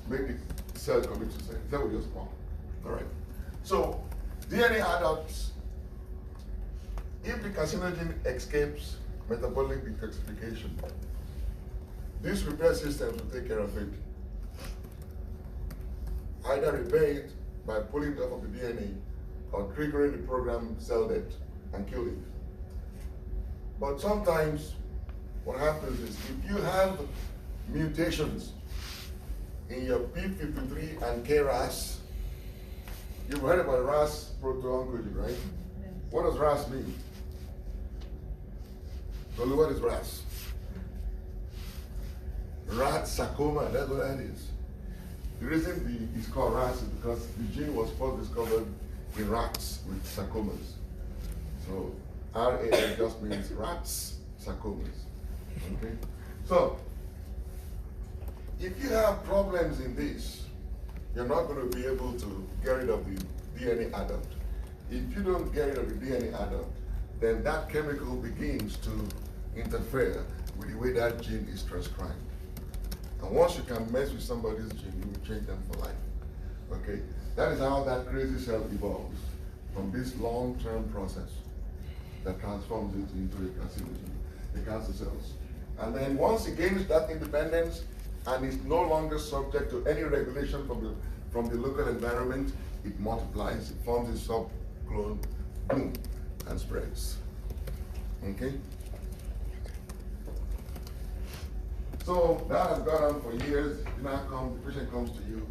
Speaker 1: make the cell commit suicide. That will just pop. All right. So DNA adducts, if the carcinogen escapes metabolic detoxification, these repair systems will take care of it. Either repair it by pulling it off of the DNA or triggering the programmed cell death and kill it. But sometimes what happens is if you have mutations in your P53 and KRAS, You've heard about RAS proto-oncology, right? What does RAS mean? Tolu, what is RAS? Rat sarcoma, that's what that is. The reason it's called RAS is because the gene was first discovered in rats with sarcomas. So RAS just means rats sarcomas. Okay? So if you have problems in this, you're not going to be able to get rid of the DNA adduct. If you don't get rid of the DNA adduct, then that chemical begins to interfere with the way that gene is transcribed. And once you can mess with somebody's gene, you will change them for life. Okay? That is how that crazy cell evolves from this long-term process that transforms it into a carcinogen, the cancer cells. And then once it gains that independence and is no longer subject to any regulation from the local environment, it multiplies, it forms a subclone, boom, and spreads. Okay? So that has gone on for years. Now the patient comes to you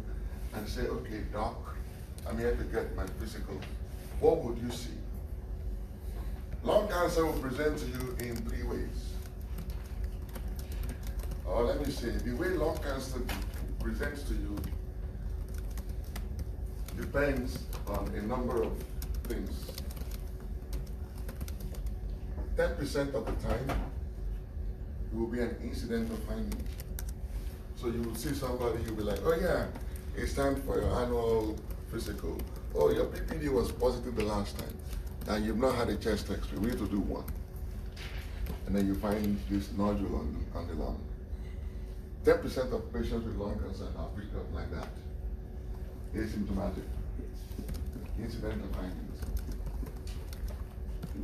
Speaker 1: and say, okay, doc, I'm here to get my physical. What would you see? Lung cancer will present to you in 3 ways. Or let me say, the way lung cancer presents to you depends on a number of things. 10% of the time, it will be an incidental finding. So you will see somebody, you'll be like, oh yeah, it's time for your annual physical. Oh, your PPD was positive the last time, and you've not had a chest x-ray. We need to do one. And then you find this nodule on the lung. 10% of patients with lung cancer are picked up like that. Asymptomatic. Incidental findings.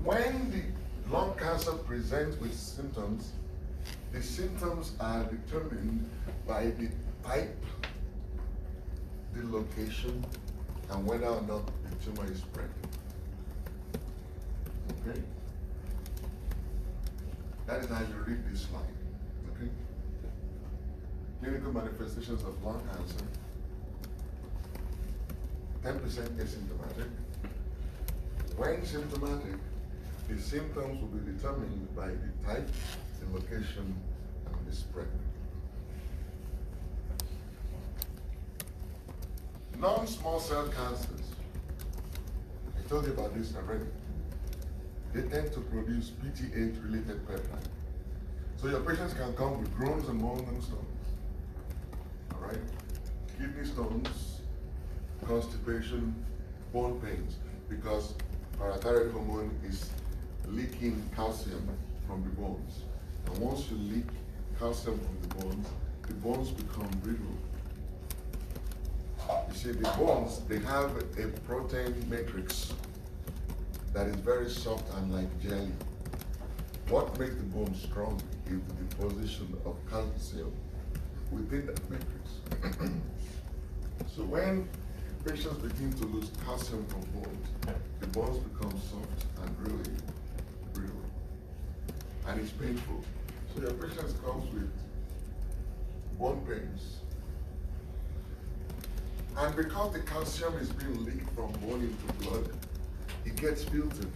Speaker 1: When the lung cancer presents with symptoms, the symptoms are determined by the type, the location, and whether or not the tumor is spread. Okay? That is how you read this slide. Okay? Clinical manifestations of lung cancer, 10% asymptomatic. When symptomatic, the symptoms will be determined by the type, the location, and the spread. Non-small cell cancers, I told you about this already. They tend to produce PTH-related peptide. So your patients can come with groans and moans and stones. All right? Kidney stones, constipation, bone pains, because parathyroid hormone is leaking calcium from the bones. And once you leak calcium from the bones become brittle. You see, the bones, they have a protein matrix that is very soft and like jelly. What makes the bone strong is the deposition of calcium within that matrix. So when patients begin to lose calcium from bones, the bones become soft and really brittle. And it's painful. So your patient comes with bone pains. And because the calcium is being leaked from bone into blood, it gets filtered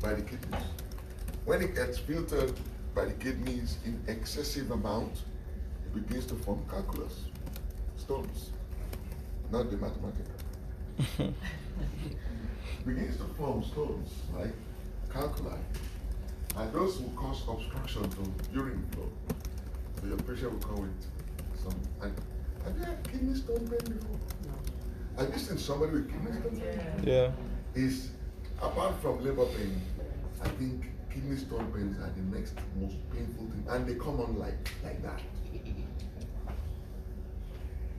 Speaker 1: by the kidneys. When it gets filtered by the kidneys in excessive amount, it begins to form calculus, stones, not the mathematical. Begins to form stones, like calculi. And those will cause obstruction to urine flow. So your patient will come with some. Have you had kidney stone pain before? No. Have you seen somebody with kidney stone pain?
Speaker 7: Yeah.
Speaker 1: Is apart from labor pain, I think kidney stone pains are the next most painful thing, and they come on like that.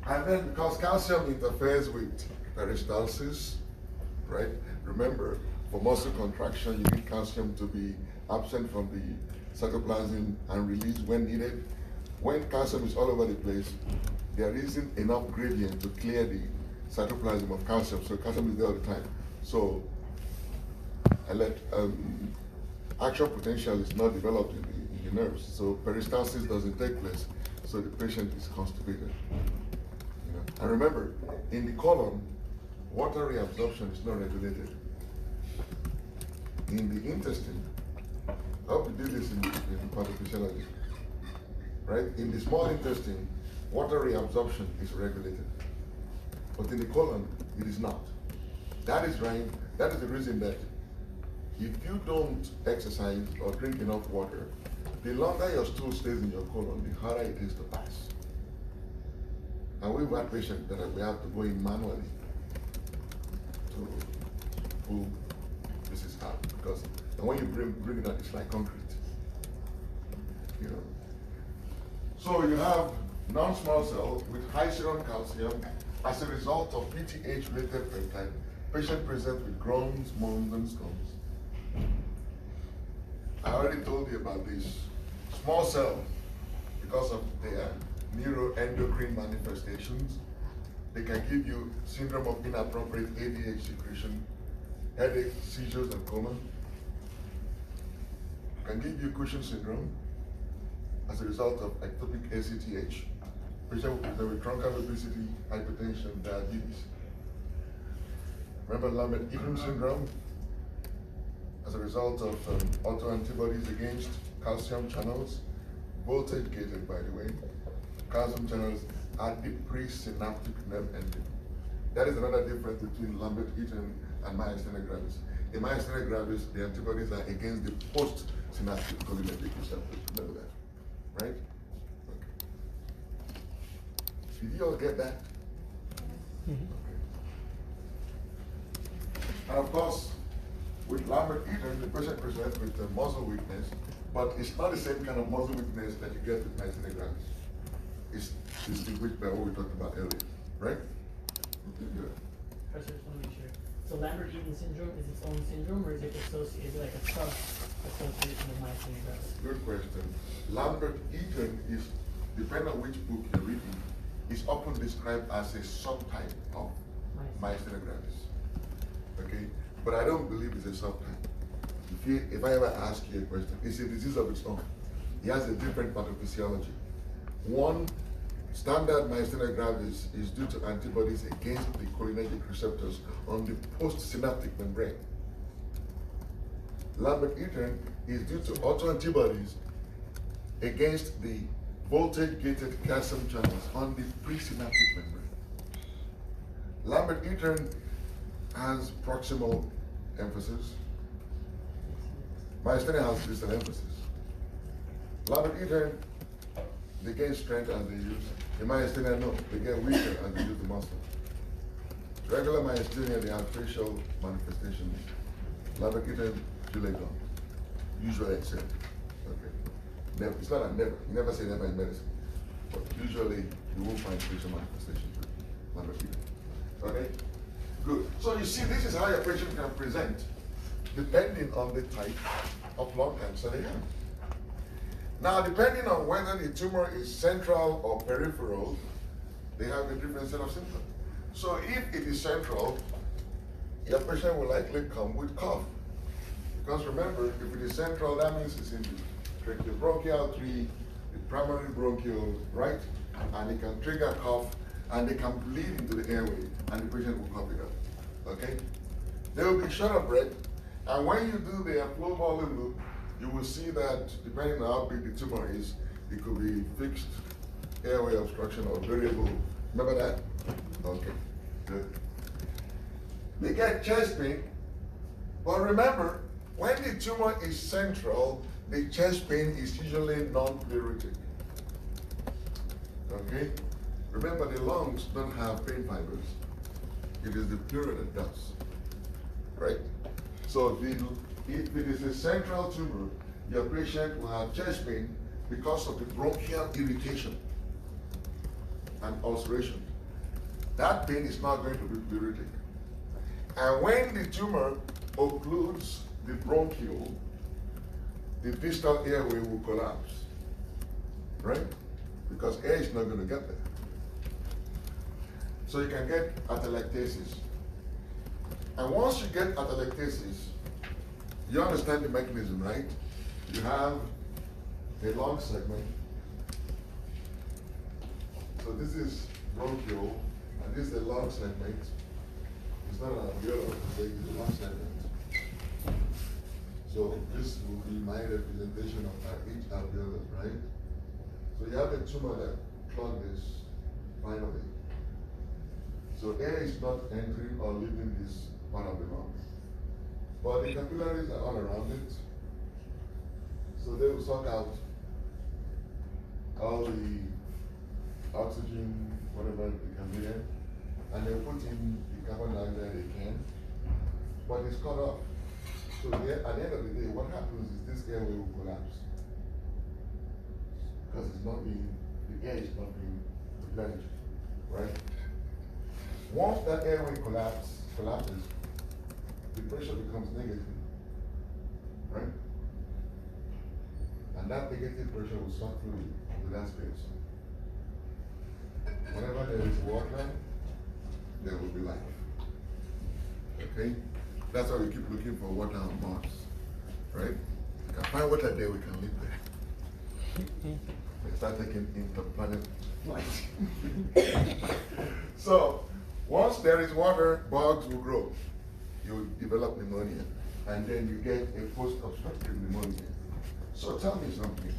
Speaker 1: And then because calcium interferes with peristalsis, right? Remember, for muscle contraction, you need calcium to be absent from the cytoplasm and released when needed. When calcium is all over the place, there isn't enough gradient to clear the cytoplasm of calcium, so calcium is there all the time. So, action potential is not developed in the nerves, so peristalsis doesn't take place, so the patient is constipated. You know? And remember, in the colon, water reabsorption is not regulated. In the intestine, I hope you did this in pathophysiology, right? In the small intestine, water reabsorption is regulated. But in the colon, it is not. That is right. That is the reason that if you don't exercise or drink enough water, the longer your stool stays in your colon, the harder it is to pass. And we've had patients that we have to go in manually to pull this out, because and when you bring it out, it's like concrete. You know. So you have non-small cell with high serum calcium as a result of PTH-related peptide. Patient present with groans, moans, and stones. I already told you about this. Small cell, because of their neuroendocrine manifestations, they can give you syndrome of inappropriate ADH secretion, headache, seizures, and coma. Can give you Cushing syndrome as a result of ectopic ACTH. Patient with truncal obesity, hypertension, diabetes. Remember Lambert-Eaton syndrome as a result of autoantibodies against calcium channels, voltage gated, by the way. Calcium channels at the presynaptic nerve ending. That is another difference between Lambert-Eaton and myasthenia gravis. In myasthenia gravis, the antibodies are against the postsynaptic cholinergic receptors. Remember that, right? Okay. Did you all get that? Okay. And of course, with Lambert-Eaton, the patient presents with muscle weakness, but it's not the same kind of muscle weakness that you get with myasthenia gravis. It's distinguished by what we talked about earlier, right? Okay, good.
Speaker 4: Professor, just want to make sure. So Lambert-Eaton syndrome is its own syndrome, or is it associated? Is it like a sub-association with myasthenia gravis?
Speaker 1: Good question. Lambert-Eaton is, depending on which book you're reading, is often described as a subtype of myasthenia gravis. Okay, but I don't believe it's a subtype. If I ever ask you a question, it's a disease of its own. It has a different pathophysiology. One, standard myasthenia gravis is due to antibodies against the cholinergic receptors on the postsynaptic membrane. Lambert-Eaton is due to autoantibodies against the voltage-gated calcium channels on the presynaptic membrane. Lambert-Eaton has proximal emphasis. Myasthenia has distal emphasis. Lambert-Eaton, they gain strength as they use. In myasthenia, no, they get weaker as they use the muscle. Regular myasthenia, they have facial manifestations. Lambert-Eaton, usually don't. Usually except. Okay. Never, it's not a never. You never say never in medicine. But usually, you won't find facial manifestations with Lambert-Eaton. Okay? Good. So you see, this is how your patient can present, depending on the type of lung cancer they have. Now, depending on whether the tumor is central or peripheral, they have a different set of symptoms. So if it is central, your patient will likely come with cough. Because remember, if it is central, that means it's in the tracheobronchial tree, the primary bronchial, right? And it can trigger cough, and they can bleed into the airway, and the patient will cough it up. Okay? They will be short of breath, and when you do the flow volume loop, you will see that depending on how big the tumor is, it could be fixed airway obstruction or variable. Remember that? Okay, good. They get chest pain, but remember, when the tumor is central, the chest pain is usually non-pleuritic. Okay? Remember, the lungs don't have pain fibers. It is the pleura that does. Right? So if it is a central tumor, your patient will have chest pain because of the bronchial irritation and ulceration. That pain is not going to be pleuritic. And when the tumor occludes the bronchiole, the distal airway will collapse. Right? Because air is not going to get there. So you can get atelectasis. And once you get atelectasis, you understand the mechanism, right? You have a lung segment. So this is bronchiole, and this is the lung segment. It's not an alveolus, it's a one segment. So this will be my representation of each alveolus, right? So you have a tumor that clogged this finally. So air is not entering or leaving this part of the lung. But the capillaries are all around it. So they will suck out all the oxygen, whatever they can be there, and they'll put in the carbon dioxide they can, but it's cut off. So at the end of the day, what happens is this airway will collapse. Because it's not being, the air is not being replenished, right? Once that airway collapses, the pressure becomes negative, right? And that negative pressure will suck fluid into that space. Whenever there is water, there will be life. Okay? That's why we keep looking for water on Mars, right? We can find water there, we can live there. We start taking interplanet flights. So, once there is water, bugs will grow. You develop pneumonia, and then you get a post-obstructive pneumonia. So tell me something.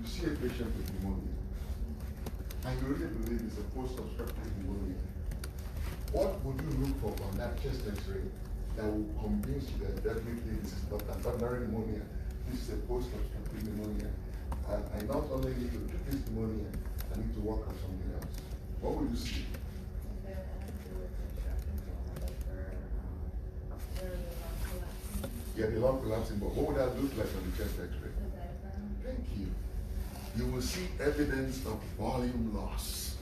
Speaker 1: You see a patient with pneumonia, and you really believe it's a post-obstructive pneumonia. What would you look for on that chest X-ray that will convince you that definitely this is not a pulmonary pneumonia, this is a post-obstructive pneumonia? I not only need to treat this pneumonia, I need to work on something else. What would you see? Yeah, the lung collapsing, but what would that look like on the chest X-ray? Thank you. You will see evidence of volume loss.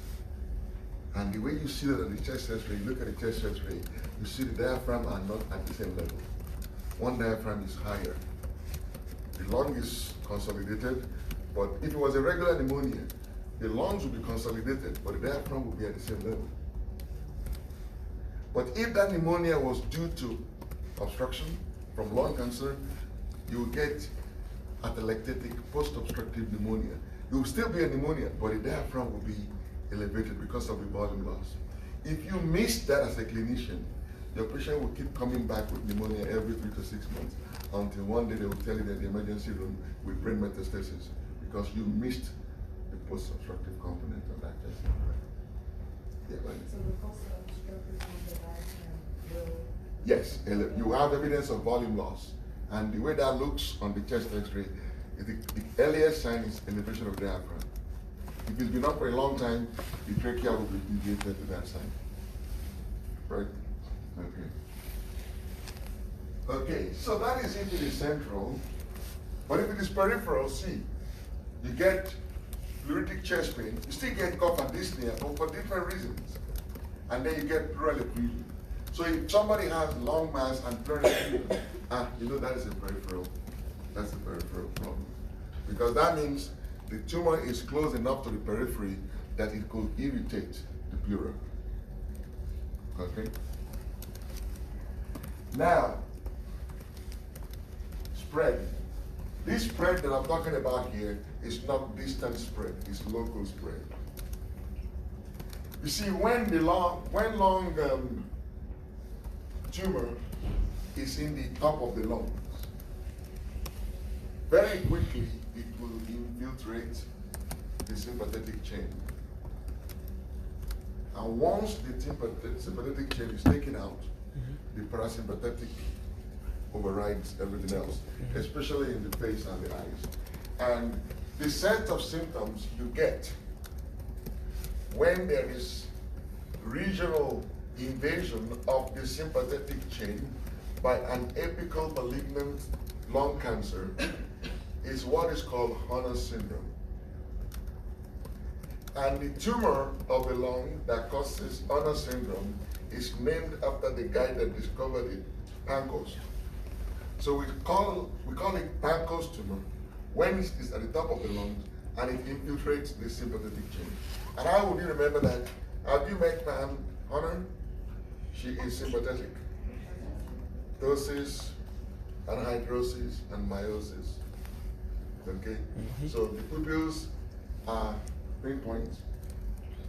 Speaker 1: And the way you see that on the chest X-ray, look at the chest X-ray, you see the diaphragm are not at the same level. One diaphragm is higher. The lung is consolidated, but if it was a regular pneumonia, the lungs would be consolidated, but the diaphragm would be at the same level. But if that pneumonia was due to obstruction from lung cancer, you will get atelectatic post-obstructive pneumonia. You will still be a pneumonia, but the diaphragm will be elevated because of the volume loss. If you miss that as a clinician, your patient will keep coming back with pneumonia every 3 to 6 months until one day they will tell you that the emergency room with brain metastasis because you missed the post-obstructive component of that test. Yeah, right.
Speaker 5: So the post-obstructive on the diaphragm will.
Speaker 1: Yes, you have evidence of volume loss. And the way that looks on the chest X-ray, the earliest sign is elevation of diaphragm. If it's been up for a long time, the trachea will be deviated to that side. Right? Okay. Okay, so that is if it is central. But if it is peripheral, see, you get pleuritic chest pain, you still get cough and dyspnea, but for different reasons. And then you get pleural effusion. So if somebody has lung mass and pleural effusion, you know that is a peripheral. That's a peripheral problem. Because that means the tumor is close enough to the periphery that it could irritate the pleura. Okay? Now, spread. This spread that I'm talking about here is not distant spread, it's local spread. You see, when lung tumor is in the top of the lungs, very quickly it will infiltrate the sympathetic chain. And once the sympathetic chain is taken out, the parasympathetic overrides everything else, especially in the face and the eyes. And the set of symptoms you get when there is regional invasion of the sympathetic chain by an apical malignant lung cancer is what is called Horner's syndrome. And the tumor of the lung that causes Horner's syndrome is named after the guy that discovered it, Pankos. So we call it Pankos tumor when it is at the top of the lungs and it infiltrates the sympathetic chain. And how would you remember that? Have you met Pam Horner? She is sympathetic. Ptosis, anhydrosis, and meiosis. Okay? So the pupils are pinpoints.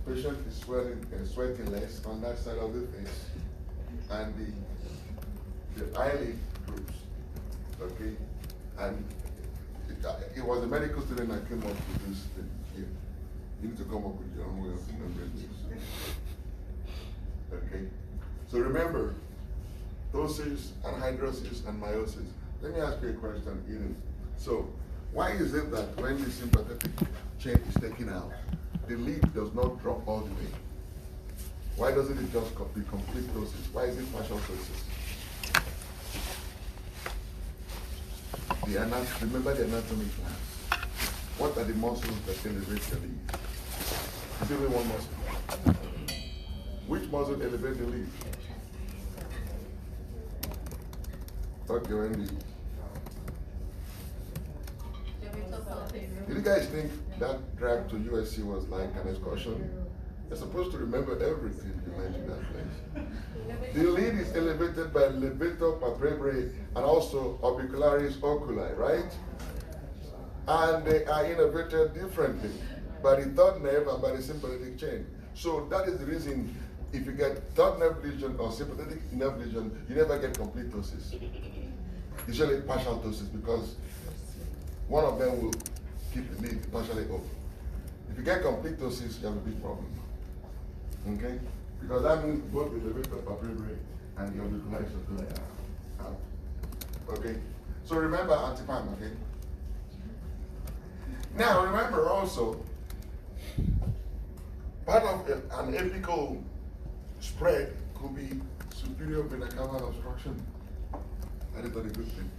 Speaker 1: patient is sweating less on that side of the face, and the eyelid droops. Okay, and it was a medical student that came up with this thing here. You need to come up with your own way of remembering this. Okay, so remember, ptosis, anhidrosis, and meiosis. Let me ask you a question, Eden. So, why is it that when the sympathetic chain is taken out, the lead does not drop all the way? Why doesn't it just be complete ptosis? Why is it partial ptosis? Remember the anatomy class. What are the muscles that elevate the lead? There's only one muscle. Which muscle elevates the lead? Okay, Wendy. Did you guys think that drive to USC was like an excursion? You're supposed to remember everything you learned in that place. The lead is elevated by levator palpebrae and also orbicularis oculi, right? And they are innervated differently by the third nerve and by the sympathetic chain. So that is the reason if you get third nerve lesion or sympathetic nerve lesion, you never get complete ptosis. Usually partial ptosis because one of them will keep the lead partially open. If you get complete ptosis, you have a big problem. Okay? Because that means both the levator palpebrae and the orbicularis oculi are out. Okay? So remember antipam, okay? Now remember also, part of an apical spread could be superior vena cava obstruction. That is not a good thing.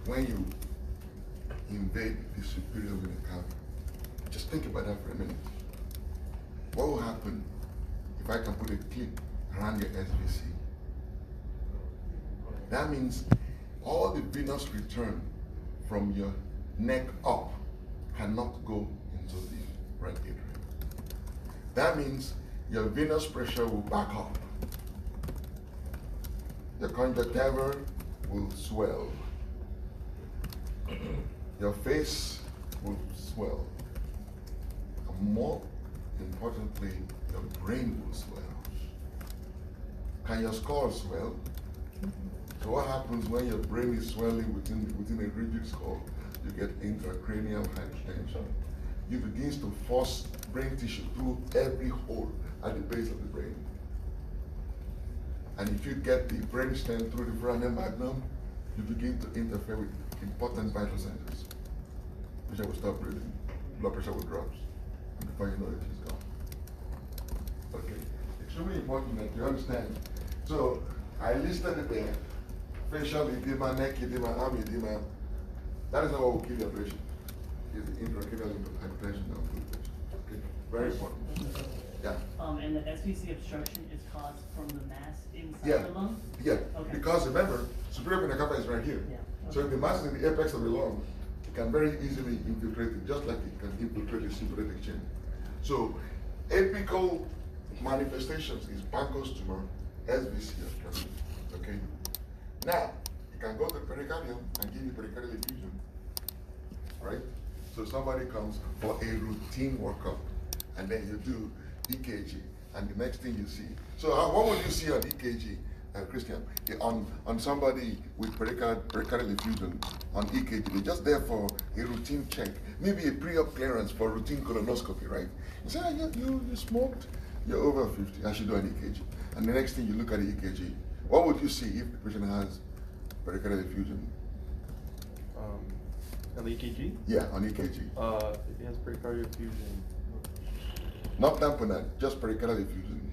Speaker 1: When you invade the superior vena cava, just think about that for a minute. What will happen if I can put a clip around your SVC? That means all the venous return from your neck up cannot go into the right atrium. That means your venous pressure will back up. Your conjunctiva will swell. Your face will swell. And more importantly, your brain will swell. Can your skull swell? So what happens when your brain is swelling within a rigid skull? You get intracranial hypertension. You begin to force brain tissue through every hole at the base of the brain. And if you get the brain stem through the foramen magnum, you begin to interfere with important vital centers. Patient will stop breathing, blood pressure will drop, and before you know it, it's gone. Okay, extremely important that you understand. So I listed it there: facial edema, neck edema, arm edema. That is not what will kill your patient. It's the intracranial hypertension that will kill the patient. Okay, very important. Yeah.
Speaker 4: And the SVC obstruction is caused from the mass inside
Speaker 1: Yeah.
Speaker 4: the lung?
Speaker 1: Yeah,
Speaker 4: Okay.
Speaker 1: because remember, superior vena cava is right here.
Speaker 4: Yeah.
Speaker 1: So if the mass is in the apex of the lung, it can very easily infiltrate it, just like it can infiltrate the sympathetic chain. So apical manifestations is Pankos tumor, SVC obstruction. Okay. Now you can go to pericardium and give you pericardial effusion. Right? So somebody comes for a routine workup, and then you do EKG, and the next thing you see. So what would you see on EKG, Christian? On somebody with pericardial effusion on EKG, they're just there for a routine check, maybe a pre-op clearance for routine colonoscopy, right? You say, you smoked, you're over 50, I should do an EKG. And the next thing you look at the EKG, what would you see if the patient has pericardial effusion?
Speaker 2: On the EKG?
Speaker 1: Yeah, on EKG.
Speaker 2: It has pericardial effusion.
Speaker 1: Not tamponade, just pericardial effusion.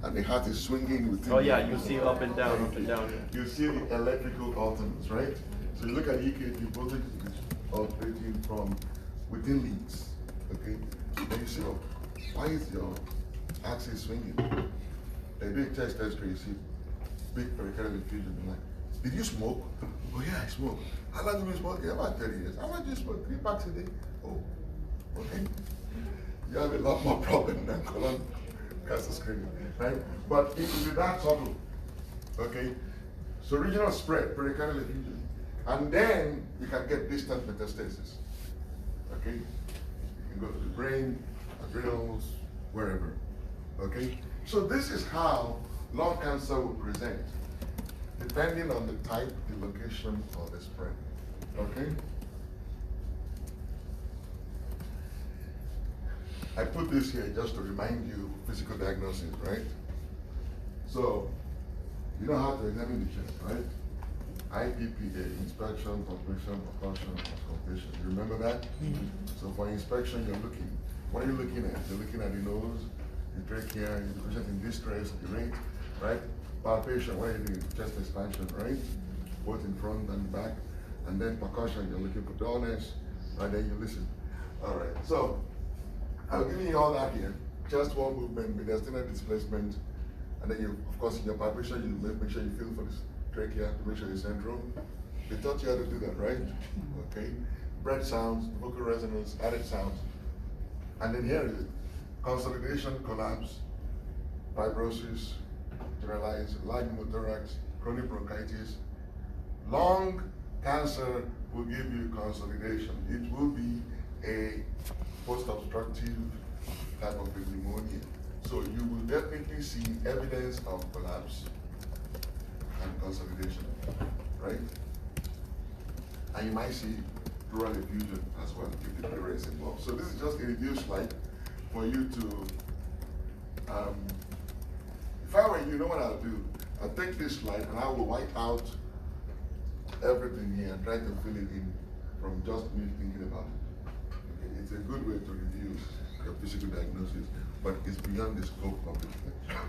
Speaker 1: And the heart is swinging within.
Speaker 2: Oh yeah, you see up and down, up and down.
Speaker 1: You see the electrical alternates, right? So you look at EKG, voltage is alternating from within leads, okay? Then you see, oh, why is your axis swinging? They do a chest X-ray, you see big pericardial effusion. You're like, did you smoke? Oh yeah, I smoke. How long have you been smoking? About 30 years. How much do you smoke? 3 packs a day? Oh, okay. You have a lot more problem than colon cancer screening, right? But it will be that subtle, okay? So regional spread, pericardial effusion. And then you can get distant metastasis, okay? You can go to the brain, adrenals, wherever. Okay? So this is how lung cancer will present, depending on the type, the location, or the spread. Okay? I put this here just to remind you physical diagnosis, right? So, you know how to examine the chest, right? IPPA, inspection, palpation, percussion, auscultation. You remember that?
Speaker 7: Mm-hmm.
Speaker 1: So for inspection, you're looking. What are you looking at? You're looking at the nose, the trachea, the patient in distress, the rate, right? Palpation, what are you doing? Chest expansion, right? Both in front and back. And then percussion, you're looking for dullness, and then you listen. All right, so I'm giving you all that here. Just one movement, mediastinal displacement, and then you, of course, in your palpation, you make sure you feel for this trachea to make sure you're central. They taught you how to do that, right? Okay. Breath sounds, vocal resonance, added sounds. And then here is it. Consolidation, collapse, fibrosis, generalized large pneumothorax, chronic bronchitis. Lung cancer will give you consolidation. It will be a post-obstructive type of pneumonia. So you will definitely see evidence of collapse and consolidation, right? And you might see pleural effusion as well if the pleura is involved. So this is just a review slide for you to, if I were you, know what I'll do? I'll take this slide and I will wipe out everything here and try to fill it in from just me thinking about it. Okay, it's a good way to review your physical diagnosis, but it's beyond the scope of the lecture.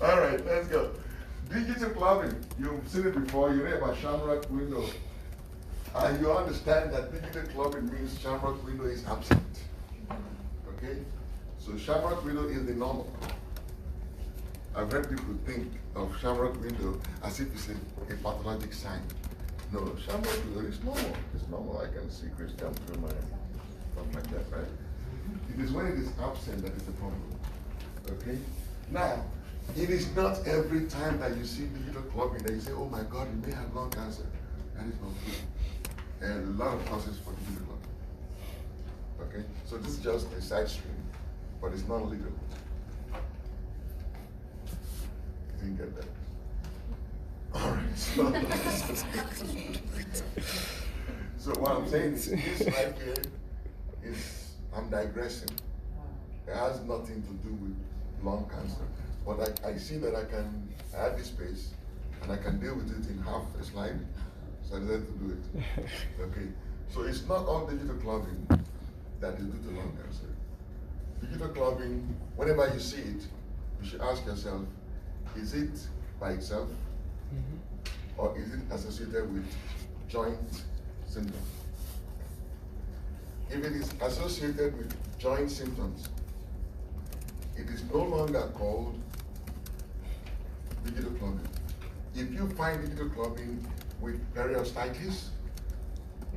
Speaker 1: All right, let's go. Digital clubbing, you've seen it before, you know about shamrock window. And you understand that digital clubbing means shamrock window is absent. Okay? So shamrock window is the normal. I've heard people think of shamrock window as if it's a pathologic sign. No, shamrock window is normal. It's normal. I can see Christian through my stuff like that, right? It is when it is absent that is the problem. Okay? Now, it is not every time that you see digital clubbing that you say, oh my God, you may have lung cancer. That is not true. And a lot of causes for digital clubbing. Okay? So this is just a side stream, but it's not legal. You didn't get that. All right. So what I'm saying is this right here is, I'm digressing. It has nothing to do with lung cancer. But I see that I have this space and I can deal with it in half a slide. So I decided to do it. Okay. So it's not all digital clubbing that is due to lung cancer. Digital clubbing, whenever you see it, you should ask yourself, is it by itself? Or is it associated with joint syndrome? If it is associated with joint symptoms, it is no longer called digital clubbing. If you find digital clubbing with periostitis,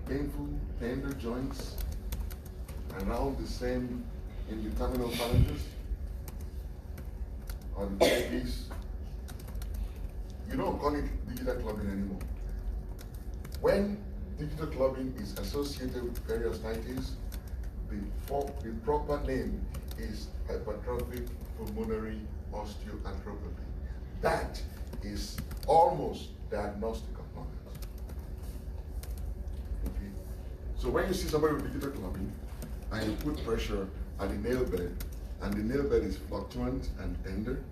Speaker 1: painful, tender joints, around the same indeterminate phalanges, or the pelvis, you don't call it digital clubbing anymore. When digital clubbing is associated with periostitis, the proper name is hypertrophic pulmonary osteoarthropathy. That is almost diagnostic of lung cancer. Okay? So when you see somebody with digital clubbing and you put pressure at the nail bed and the nail bed is fluctuant and tender,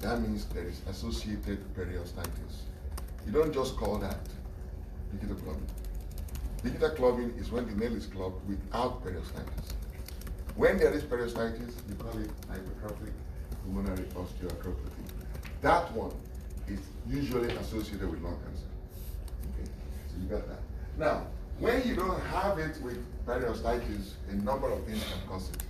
Speaker 1: that means there is associated periostitis. You don't just call that digital clubbing. Digital clubbing is when the nail is clubbed without periostitis. When there is periostitis, you call it hypertrophic pulmonary osteoarthropathy. That one is usually associated with lung cancer. Okay, so you got that. Now, when you don't have it with periostitis, a number of things can cause it.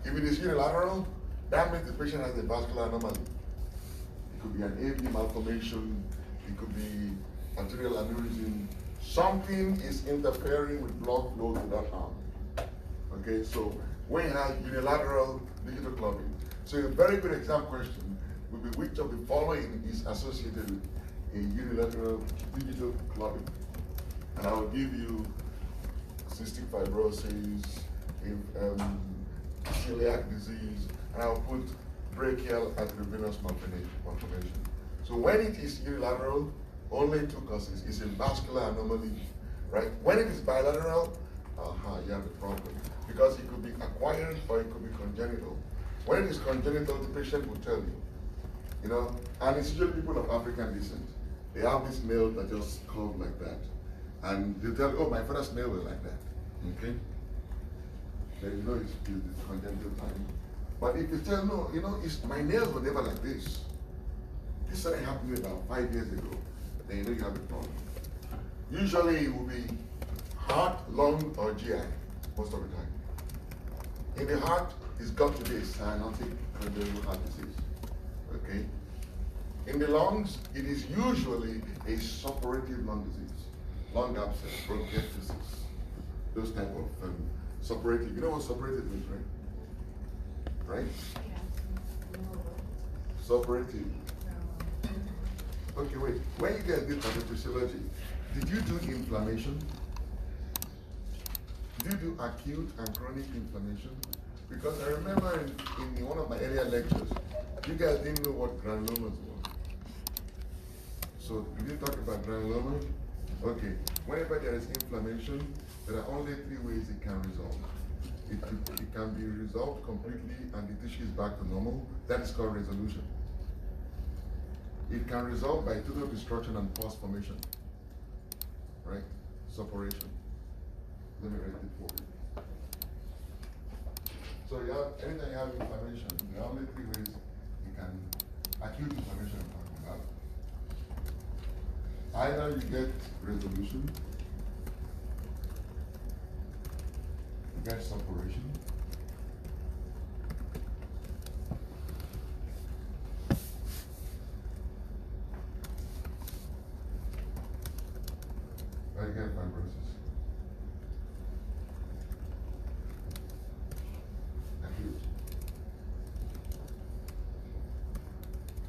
Speaker 1: If it is unilateral, that means the patient has a vascular anomaly. It could be an AV malformation, it could be arterial aneurysm. Something is interfering with blood flow to that arm. Okay, so when you have unilateral digital clubbing, so a very good exam question would be which of the following is associated with a unilateral digital clubbing? And I will give you cystic fibrosis, celiac disease, and I'll put brachial arteriovenous malformation. So when it is unilateral, only two causes. It's a vascular anomaly, right? When it is bilateral, you have a problem. Because it could be acquired or it could be congenital. When it is congenital, the patient will tell you, you know, and it's usually people of African descent. They have this nail that just curved like that. And they tell you, oh, my father's nail was like that, okay? Then you know it's congenital time. But if you tell, no, you know, my nails were never like this. This started happening about 5 years ago. Then you know you have a problem. Usually it will be heart, lung, or GI most of the time. In the heart, it's got to be a cyanotic congenital heart disease. Okay? In the lungs, it is usually a suppurative lung disease. Lung abscess, bronchiectasis, those type of suppurative. You know what suppurative means, right? Right? Suppurative. Okay, wait. When you guys did pathophysiology, did you do inflammation? Did you do acute and chronic inflammation? Because I remember in one of my earlier lectures, you guys didn't know what granulomas were. So did you talk about granuloma? Okay. Whenever there is inflammation, there are only 3 ways it can resolve. It can be resolved completely and the tissue is back to normal. That is called resolution. It can resolve by total destruction and pus formation. Right? Suppuration. Let me write it for you. So you have, anytime you have inflammation, there are only 3 ways you can, acute inflammation I'm talking about. Either you get resolution, you get suppuration, or you get fibrosis. Acute.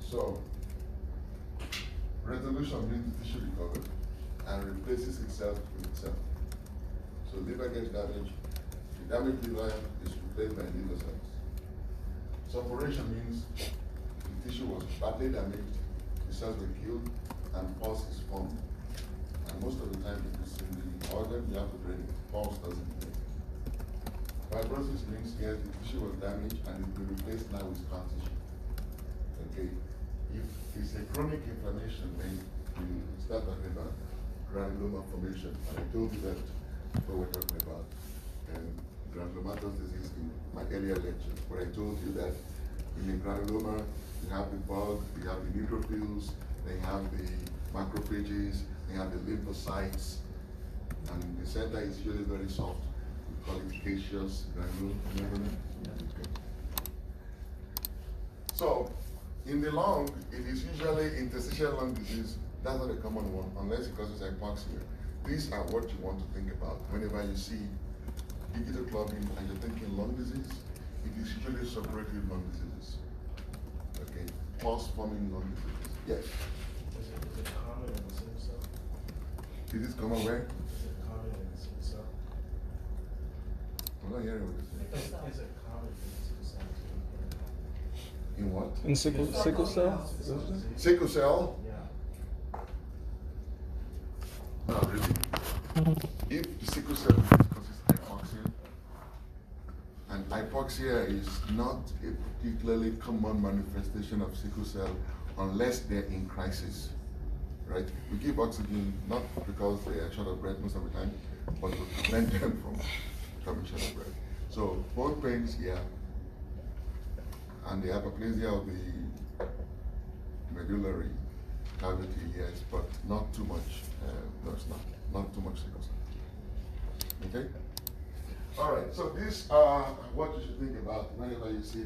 Speaker 1: So, resolution means the tissue recovers and replaces itself with itself. So liver gets damaged, the damaged liver is replaced by liver cells. Suppuration means the tissue was badly damaged, the cells were killed, and pus is formed. And most of the time, if it's in the organ, you have to drain it. Pus doesn't drain. Fibrosis means, yes, the tissue was damaged and it's been replaced now with scar tissue. Okay. If it's a chronic inflammation, then you start talking about granuloma formation. And I told you that what we're talking about granulomatous disease in my earlier lecture, where I told you that in the granuloma, you have the bug, you have the neutrophils, they have the macrophages, they have the lymphocytes, and the center is usually very soft. We call it caseous granuloma. So, in the lung, it is usually interstitial lung disease. That's not a common one, unless it causes hypoxia. These are what you want to think about whenever you see digital clubbing and you're thinking lung disease. It is usually suppurative lung diseases. Okay, pus-forming lung diseases. Yes.
Speaker 8: Is it common in the stem cell?
Speaker 1: Is this common where?
Speaker 8: Is it common in the stem cell?
Speaker 1: I'm not hearing what you're saying.
Speaker 8: Is it common in the stem cell?
Speaker 1: In what?
Speaker 7: In sickle cell?
Speaker 1: Sickle cell?
Speaker 8: Yeah.
Speaker 1: Not really. If the sickle cell disease causes hypoxia, and hypoxia is not a particularly common manifestation of sickle cell unless they're in crisis, right? We give oxygen not because they are short of breath most of the time, but to prevent them from becoming short of breath. So bone pains, yeah, and the hyperplasia of the medullary cavity, yes, but not too much. No, it's not too much sickle cell. Okay. All right. So these are what you should think about whenever you see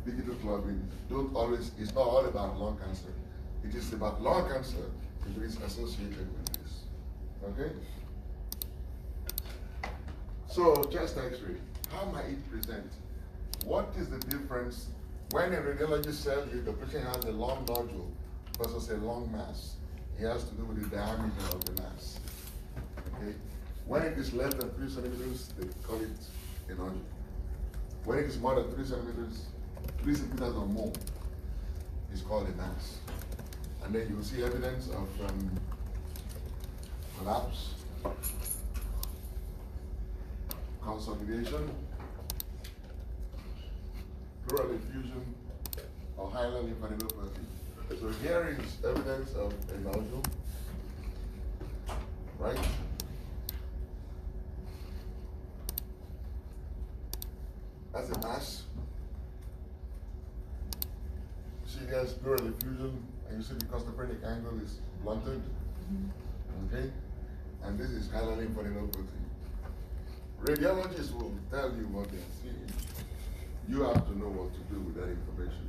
Speaker 1: digital clubbing. Don't always. It's not all about lung cancer. It is about lung cancer if it is associated with this. Okay. So chest X-ray. How might it present? What is the difference when a radiologist tells you the patient has a lung nodule versus a lung mass? It has to do with the diameter of the mass. Okay? When it is less than 3 centimeters, they call it a nodule. When it is more than 3 centimeters, 3 centimeters or more, it's called a mass. And then you will see evidence of collapse, consolidation, pleural effusion, or hilar lymphadenopathy. So here is evidence of a nodule, right? That's a mass. See, there's pleural effusion, and you see the costophrenic angle is blunted. Okay? And this is hilar lymphadenopathy. Radiologists will tell you what they're seeing. You have to know what to do with that information.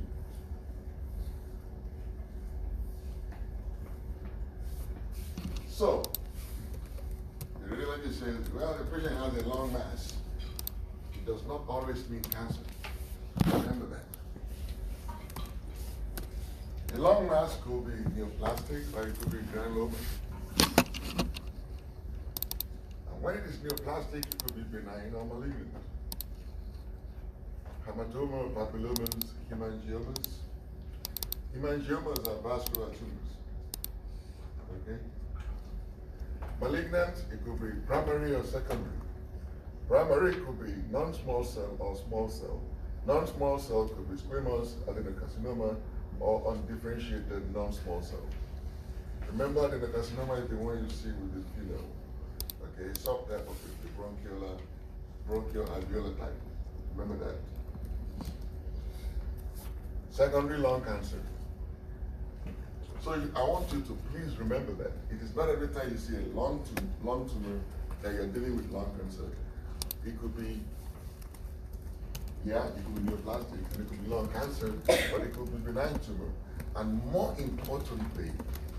Speaker 1: So, the radiologist says, well, the patient has a long mass. It does not always mean cancer. Remember that. A long mass could be neoplastic, or it could be granuloma. And when it is neoplastic, it could be benign or malignant. Hematoma, papillomas, hemangiomas. Hemangiomas are vascular tumors. Okay? Malignant, it could be primary or secondary. Primary could be non-small cell or small cell. Non-small cell could be squamous adenocarcinoma or undifferentiated non-small cell. Remember, adenocarcinoma is the one you see with the phyllo. Okay, subtype of it, the bronchial alveolar type. Remember that. Secondary lung cancer. So I want you to please remember that. It is not every time you see a lung tumor that you're dealing with lung cancer. It could be, yeah, it could be neoplastic, and it could be lung cancer, but it could be benign tumor. And more importantly,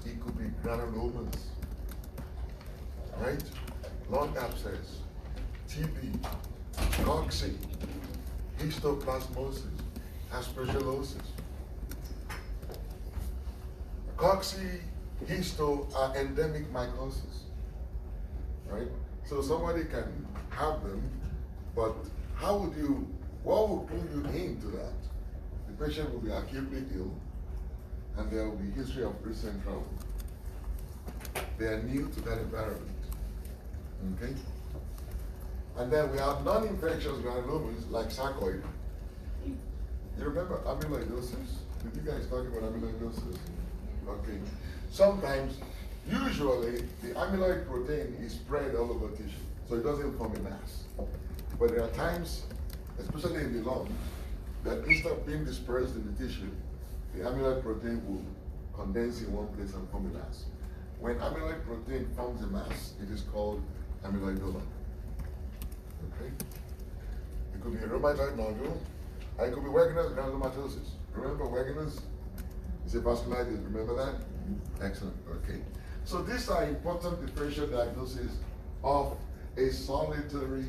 Speaker 1: it could be granulomas, right? Lung abscess, TB, cocci, histoplasmosis, aspergillosis. Cocci, histo are endemic mycosis, right? So somebody can have them, but what would clue you into that? The patient will be acutely ill, and there will be history of recent travel. They are new to that environment, okay? And then we have non-infectious granulomas like sarcoid. You remember amyloidosis? Did you guys talk about amyloidosis? Okay. Sometimes, usually, the amyloid protein is spread all over tissue, so it doesn't form a mass. But there are times, especially in the lung, that instead of being dispersed in the tissue, the amyloid protein will condense in one place and form a mass. When amyloid protein forms a mass, it is called amyloidoma. Okay? It could be a rheumatoid nodule, and it could be Wegener's granulomatosis. Remember Wegener's? It's a vasculitis, remember that? Excellent, okay. So these are important differential diagnoses of a solitary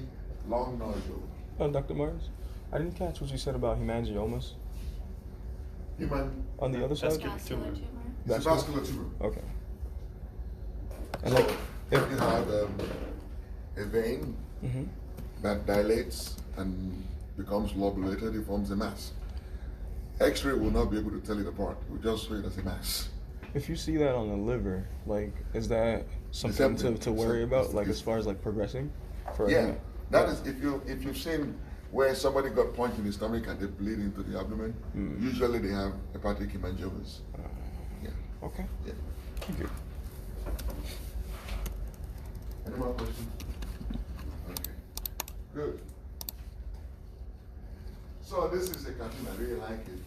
Speaker 1: lung nodule.
Speaker 7: Dr. Mars, I didn't catch what you said about hemangiomas. On the other side?
Speaker 2: Vascular tumor.
Speaker 1: It's a vascular tumor.
Speaker 7: Okay. And
Speaker 1: So
Speaker 7: like,
Speaker 1: if you have a vein that dilates and becomes lobulated, it forms a mass. X-ray will not be able to tell it apart. It will just show it as a mass.
Speaker 7: if you see that on the liver, like, is that something to worry about, like, as far as like progressing?
Speaker 1: Yeah, that is if you've seen where somebody got punched in the stomach and they bleed into the abdomen. Usually they have hepatic hemangiomas. Yeah.
Speaker 7: Okay.
Speaker 1: Yeah.
Speaker 7: Thank you.
Speaker 1: Any more questions? Okay. Good. So this is a cartoon, I really like it,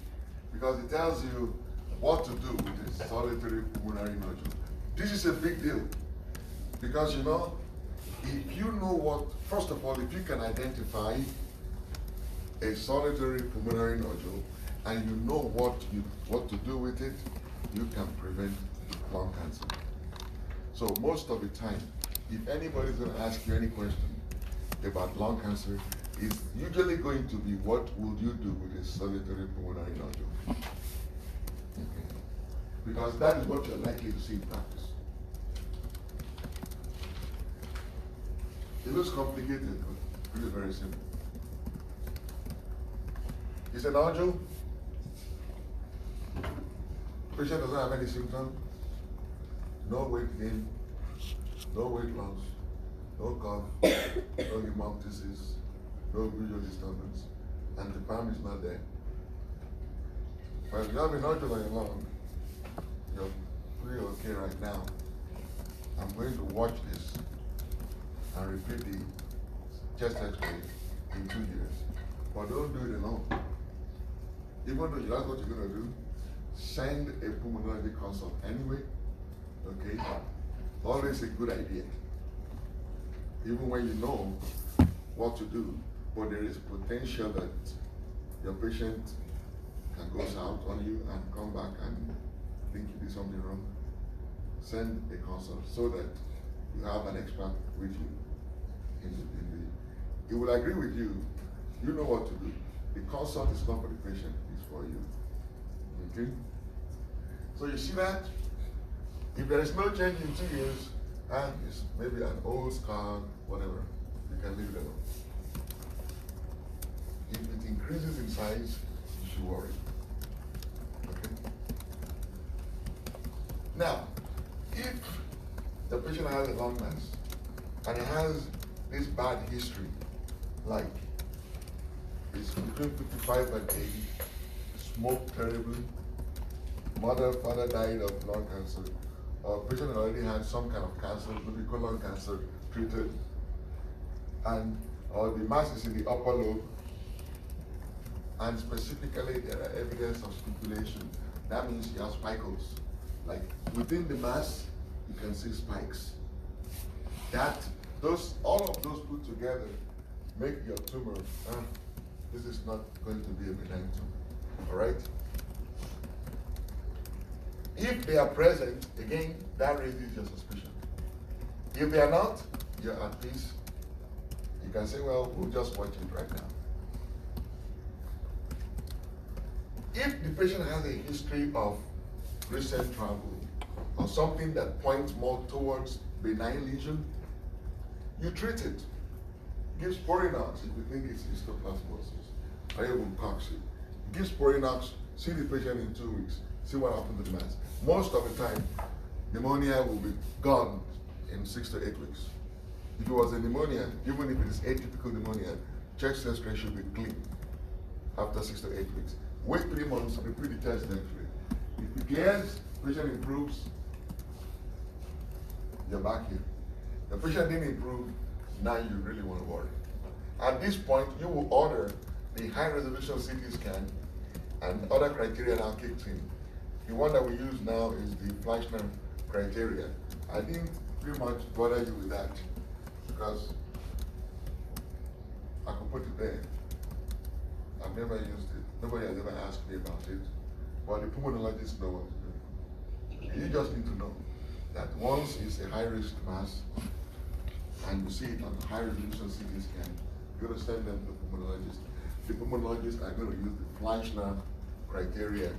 Speaker 1: because it tells you what to do with this solitary pulmonary nodule. This is a big deal, because you know, if you know what, first of all, if you can identify a solitary pulmonary nodule and you know what to do with it, you can prevent lung cancer. So most of the time, if anybody's going to ask you any question about lung cancer, it's usually going to be, what would you do with a solitary pulmonary nodule? Okay. Because that is what you're likely to see in practice. It looks complicated, but really very simple. It's a nodule. Patient doesn't have any symptom. No weight gain, no weight loss, no cough, no hemoptysis, no visual disturbance, and the palm is not there. But if you have a nodule on your lung, you're pretty okay right now. I'm going to watch this and repeat the chest x-ray in 2 years. But don't do it alone. Even though that's what you're going to do, send a pulmonary consult anyway, okay? Always a good idea. Even when you know what to do, but there is potential that your patient can go south on you and come back and think you did something wrong. Send a consult so that you have an expert with you. He will agree with you. You know what to do. The consult is not for the patient, it's for you. Okay? So you see that? If there is no change in 2 years, and it's maybe an old scar, whatever, you can leave it alone. If it increases in size, you should worry. Okay? Now, if the patient has a lung mass and he has this bad history, like it's between 55 and 80, smoked terribly, mother, father died of lung cancer, or patient already had some kind of cancer, maybe colon cancer, treated, and or the mass is in the upper lobe, and specifically there are evidence of speculation. That means he has spikes. Like within the mass, you can see spikes. All of those put together make your tumor, this is not going to be a benign tumor, all right? If they are present, again, that raises your suspicion. If they are not, you're at peace. You can say, well, we'll just watch it right now. If the patient has a history of recent travel or something that points more towards benign lesion, you treat it. Give Sporinox if you think it's histoplasmosis, or even Coxy. Give Sporinox, see the patient in 2 weeks, see what happened to the mass. Most of the time, pneumonia will be gone in 6 to 8 weeks. If it was a pneumonia, even if it is atypical pneumonia, chest x-ray should be clean after 6 to 8 weeks. Wait 3 months, repeat the test next week. If it clears, patient improves, you're back here. The patient didn't improve, now you really want to worry. At this point, you will order the high-resolution CT scan, and other criteria now kicks in. The one that we use now is the Fleischner criteria. I didn't pretty much bother you with that because I could put it there. I've never used it. Nobody has ever asked me about it. But the pulmonologists know what to do. You just need to know that once it's a high-risk mass, and you see it on a high-resolution CT scan, you're going to send them to the pulmonologist. The pulmonologists are going to use the Fleischner criteria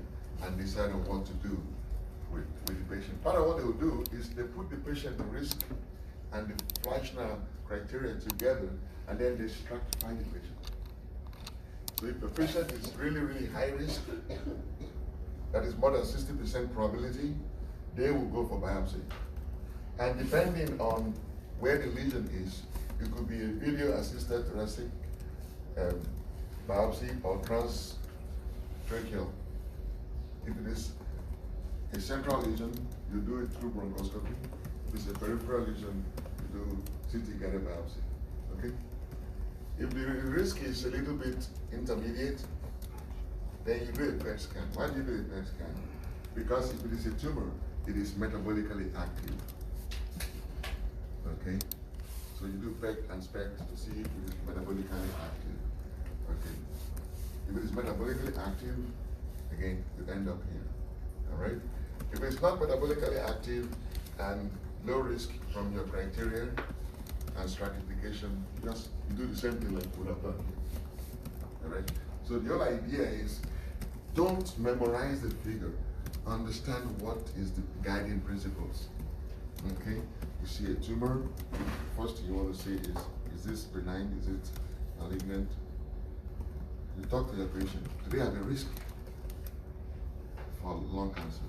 Speaker 1: and decide on what to do with the patient. Part of what they will do is they put the patient at risk and the Fleischner criteria together, and then they stratify the patient. So if the patient is really, really high risk, that is more than 60% probability, they will go for biopsy. And depending on where the lesion is, it could be a video-assisted thoracic biopsy or transtracheal. If it is a central lesion, you do it through bronchoscopy. If it's a peripheral lesion, you do CT-guided biopsy. Okay? If the risk is a little bit intermediate, then you do a PET scan. Why do you do a PET scan? Because if it is a tumor, it is metabolically active. Okay? So you do PET and SPECT to see if it is metabolically active. Okay? If it is metabolically active, again, you end up here. All right? If it's not metabolically active and low risk from your criteria and stratification, you do the same thing like we would have done. All right? So the whole idea is don't memorize the figure. Understand what is the guiding principles. Okay? You see a tumor, first thing you want to say is this benign? Is it malignant? you talk to your patient, do they have a risk for lung cancer?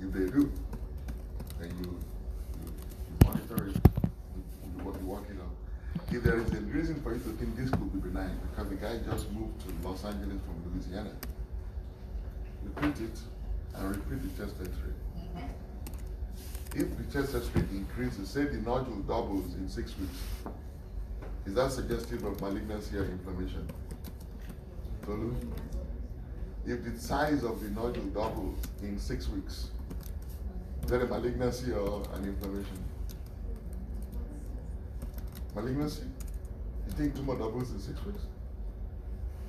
Speaker 1: If they do, then you monitor it, you work it out. If there is a reason for you to think this could be benign, because the guy just moved to Los Angeles from Louisiana, repeat it and repeat the chest x-ray. If the chest x-ray increases, say the nodule doubles in 6 weeks, is that suggestive of malignancy or inflammation? Tolu? If the size of the nodule doubles in 6 weeks, is that a malignancy or an inflammation? Malignancy? You think tumor doubles in 6 weeks?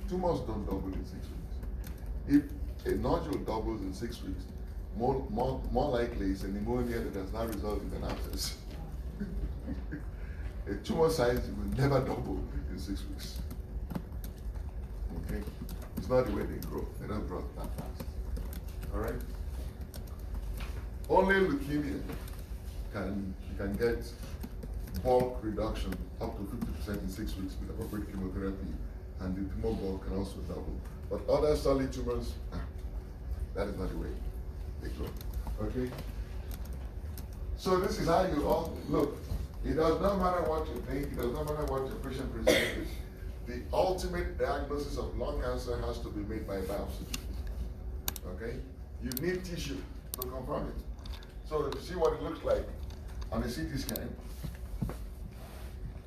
Speaker 1: Tumors don't double in 6 weeks. If a nodule doubles in 6 weeks, more likely it's a pneumonia that does not result in an abscess. A tumor size will never double in 6 weeks. Okay? It's not the way they grow. They don't grow that fast. All right? Only leukemia you can get bulk reduction up to 50% in 6 weeks with appropriate chemotherapy, and the tumor bulk can also double. But other solid tumors, that is not the way they grow. Okay? So this is how you all look. It does not matter what you think, it does not matter what your patient presents. The ultimate diagnosis of lung cancer has to be made by biopsy. Okay? You need tissue to confirm it. So see what it looks like on a CT scan.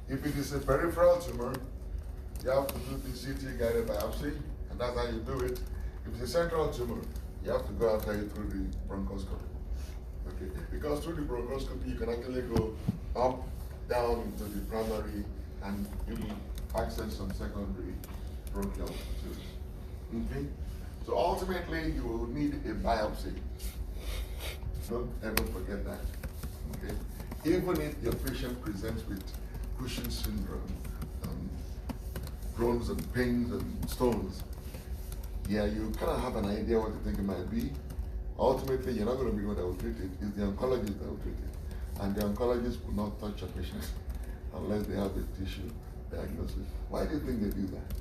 Speaker 1: If it is a peripheral tumor, you have to do the CT guided biopsy, and that's how you do it. If it's a central tumor, you have to go after it through the bronchoscopy. Okay? Because through the bronchoscopy, you can actually go up, down into the primary, and even access some secondary bronchial tubes. Okay? So ultimately, you will need a biopsy. Don't ever forget that. Okay? Even if your patient presents with Cushing's syndrome, groans and pains and stones, yeah, you kind of have an idea what you think it might be. Ultimately, you're not going to be the one that will treat it. It's the oncologist that will treat it. And the oncologist will not touch a patient unless they have a tissue diagnosis. Why do you think they do that?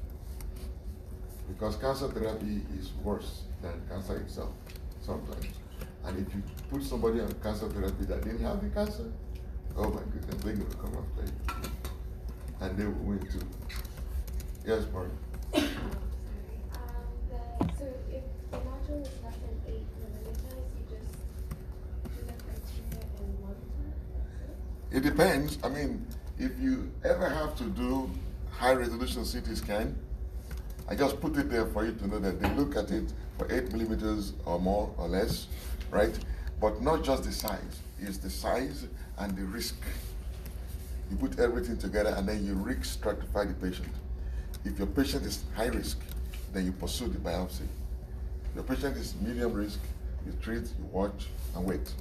Speaker 1: Because cancer therapy is worse than cancer itself sometimes. And if you put somebody on cancer therapy that didn't have the cancer, oh my goodness, they're going to come after you. And they will win too. Yes, Mark.
Speaker 3: So if the nodule is less than 8 millimeters, you just do the criteria in 1 time?
Speaker 1: It depends. I mean, if you ever have to do high resolution CT scan, I just put it there for you to know that they look at it for 8 millimeters or more or less, right? But not just the size, it's the size and the risk. You put everything together and then you risk stratify the patient. If your patient is high risk, then you pursue the biopsy. If your patient is medium risk, you treat, you watch, and wait,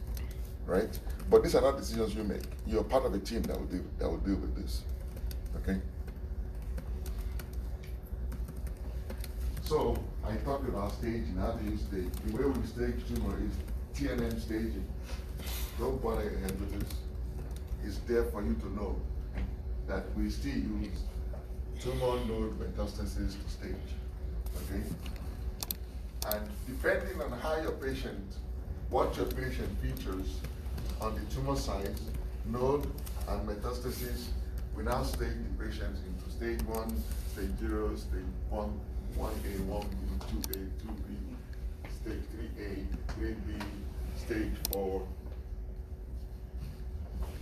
Speaker 1: right? But these are not decisions you make. You're part of a team that will deal with this, okay? So I talked about staging. How do you stage? The way we stage tumor is TNM staging. Don't bother your head with this. It's there for you to know that we still use tumor node metastasis to stage, okay? And depending on how your patient, what your patient features on the tumor size, node, and metastasis, we now stage the patients into stage 1, stage 0, stage 1, 1A, 1B, 2A, 2B, stage 3A, 3B, stage 4.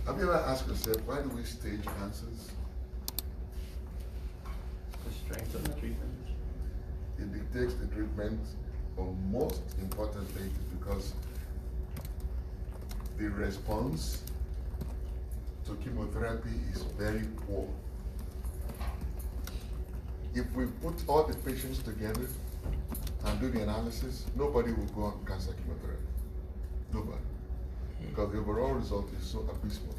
Speaker 1: Have you ever asked yourself, why do we stage cancers?
Speaker 2: The strength of the treatment.
Speaker 1: It dictates the treatment, but most importantly, it's because the response to chemotherapy is very poor. If we put all the patients together and do the analysis, nobody will go on cancer chemotherapy. Nobody. Because the overall result is so abysmal.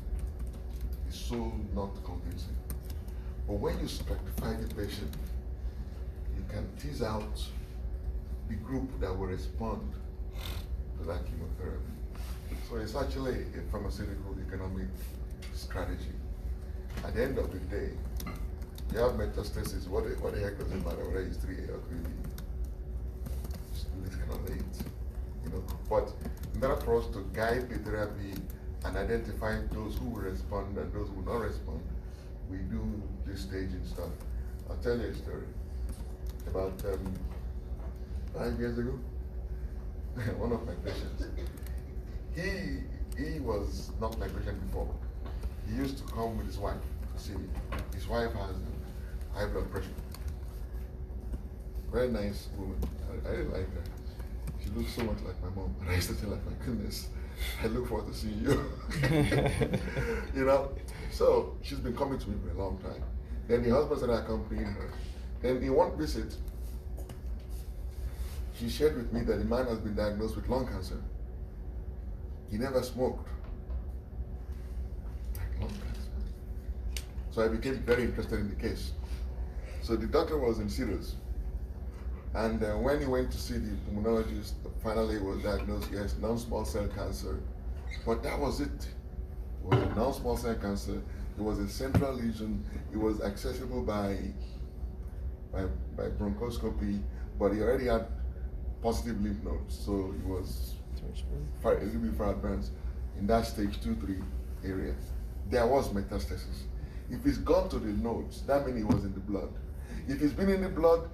Speaker 1: It's so not convincing. But when you stratify the patient, you can tease out the group that will respond to that chemotherapy. So it's actually a pharmaceutical economic strategy. At the end of the day, you have metastasis. What the heck does it matter whether it's 3A or 3B? It's kind of late, you know. But in order for us to guide the therapy and identify those who will respond and those who will not respond, we do this staging stuff. I'll tell you a story. About 5 years ago, one of my patients, he was not my patient before. He used to come with his wife to see me. His wife has high blood pressure. Very nice woman. I didn't like her. She looks so much like my mom. And I used to tell her, my goodness, I look forward to seeing you. You know? So she's been coming to me for a long time. Then the husband started accompanying her. Then in one visit, she shared with me that the man has been diagnosed with lung cancer. He never smoked. Like lung cancer. So I became very interested in the case. So the doctor was in serious. And when he went to see the pulmonologist, finally he was diagnosed, yes, non-small cell cancer. But that was it. It was a non-small cell cancer. It was a central lesion. It was accessible by bronchoscopy, but he already had positive lymph nodes, so he was a little bit far advanced in that stage 2-3 area. There was metastasis. If it's gone to the nodes, that means it was in the blood. If it's been in the blood,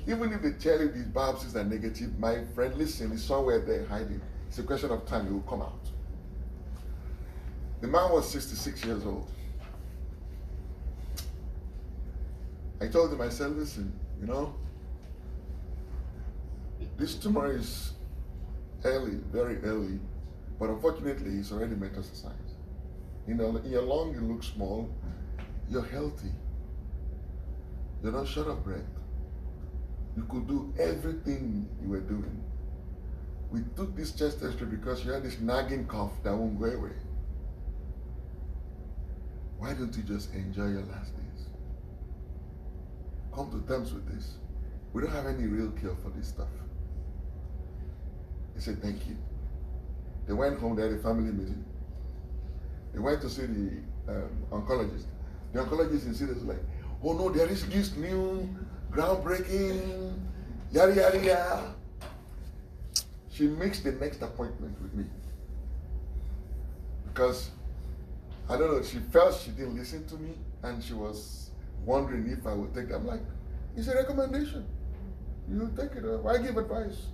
Speaker 1: even if they tell you these biopsies are negative, my friend, listen, it's somewhere there hiding. It's a question of time, it will come out. The man was 66 years old. I told him, I said, listen, you know, this tumor is early, very early, but unfortunately it's already metastasized. You know, in your lung you look small, you're healthy, you're not short of breath. You could do everything you were doing. We took this chest X-ray because you had this nagging cough that won't go away. Why don't you just enjoy your last days? Come to terms with this. We don't have any real cure for this stuff. He said, thank you. They went home, they had a family meeting. They went to see the oncologist. The oncologist in Syria was like, oh no, there is this new, groundbreaking, yada, yada, yada. She makes the next appointment with me. Because, I don't know, she felt she didn't listen to me and she was wondering if I would take it. I'm like, it's a recommendation. You take it. Why give advice?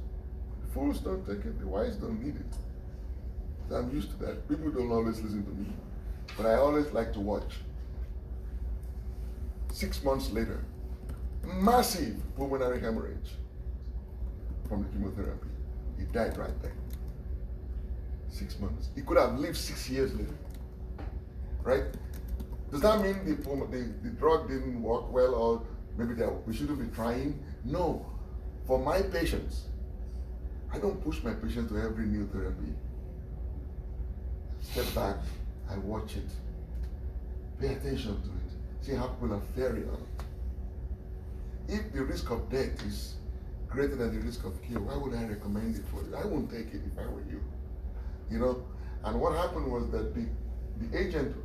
Speaker 1: The fools don't take it. The wise don't need it. So I'm used to that. People don't always listen to me. But I always like to watch. 6 months later, massive pulmonary hemorrhage from the chemotherapy. He died right there. 6 months. He could have lived 6 years later. Right? Does that mean the drug didn't work well, or maybe that we shouldn't be trying? No. For my patients, I don't push my patients to every new therapy. Step back, I watch it. Pay attention to it. See how people are faring on it. If the risk of death is greater than the risk of cure, why would I recommend it for you? I wouldn't take it if I were you. You know? And what happened was that the agent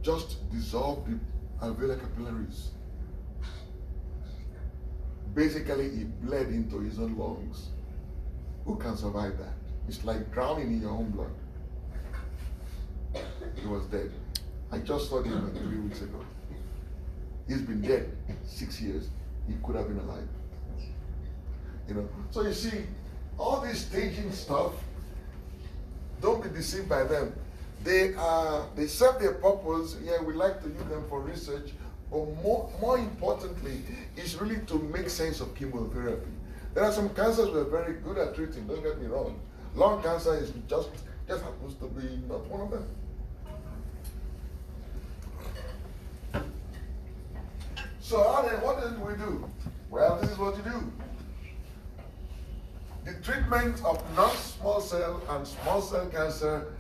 Speaker 1: just dissolved the alveolar capillaries. Basically, he bled into his own lungs. Who can survive that? It's like drowning in your own blood. He was dead. I just saw him 3 weeks ago. He's been dead 6 years. He could have been alive. You know. So you see, all this staging stuff, don't be deceived by them. They serve their purpose. Yeah, we like to use them for research, but more importantly, it's really to make sense of chemotherapy. There are some cancers we're very good at treating, don't get me wrong. Lung cancer is just happens to be not one of them. So what did we do? Well, this is what you do. The treatment of non-small cell and small cell cancer,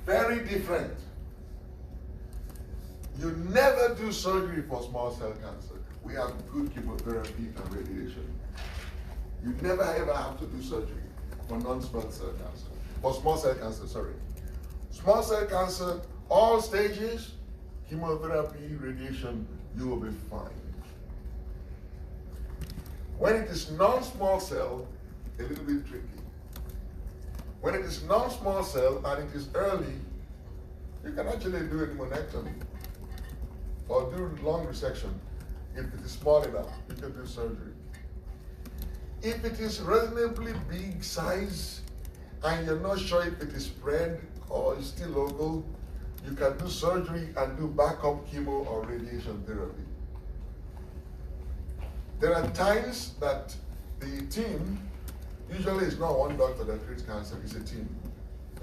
Speaker 1: very different. You never do surgery for small cell cancer. We have good chemotherapy and radiation. You never ever have to do surgery for non-small cell cancer. For small cell cancer, sorry. Small cell cancer, all stages, chemotherapy, radiation, you will be fine. When it is non-small cell, a little bit tricky. When it is non-small cell and it is early, you can actually do a pneumonectomy or do lung resection. If it is small enough, you can do surgery. If it is reasonably big size and you're not sure if it is spread or is still local, you can do surgery and do backup chemo or radiation therapy. There are times that the team, usually it's not one doctor that treats cancer, it's a team.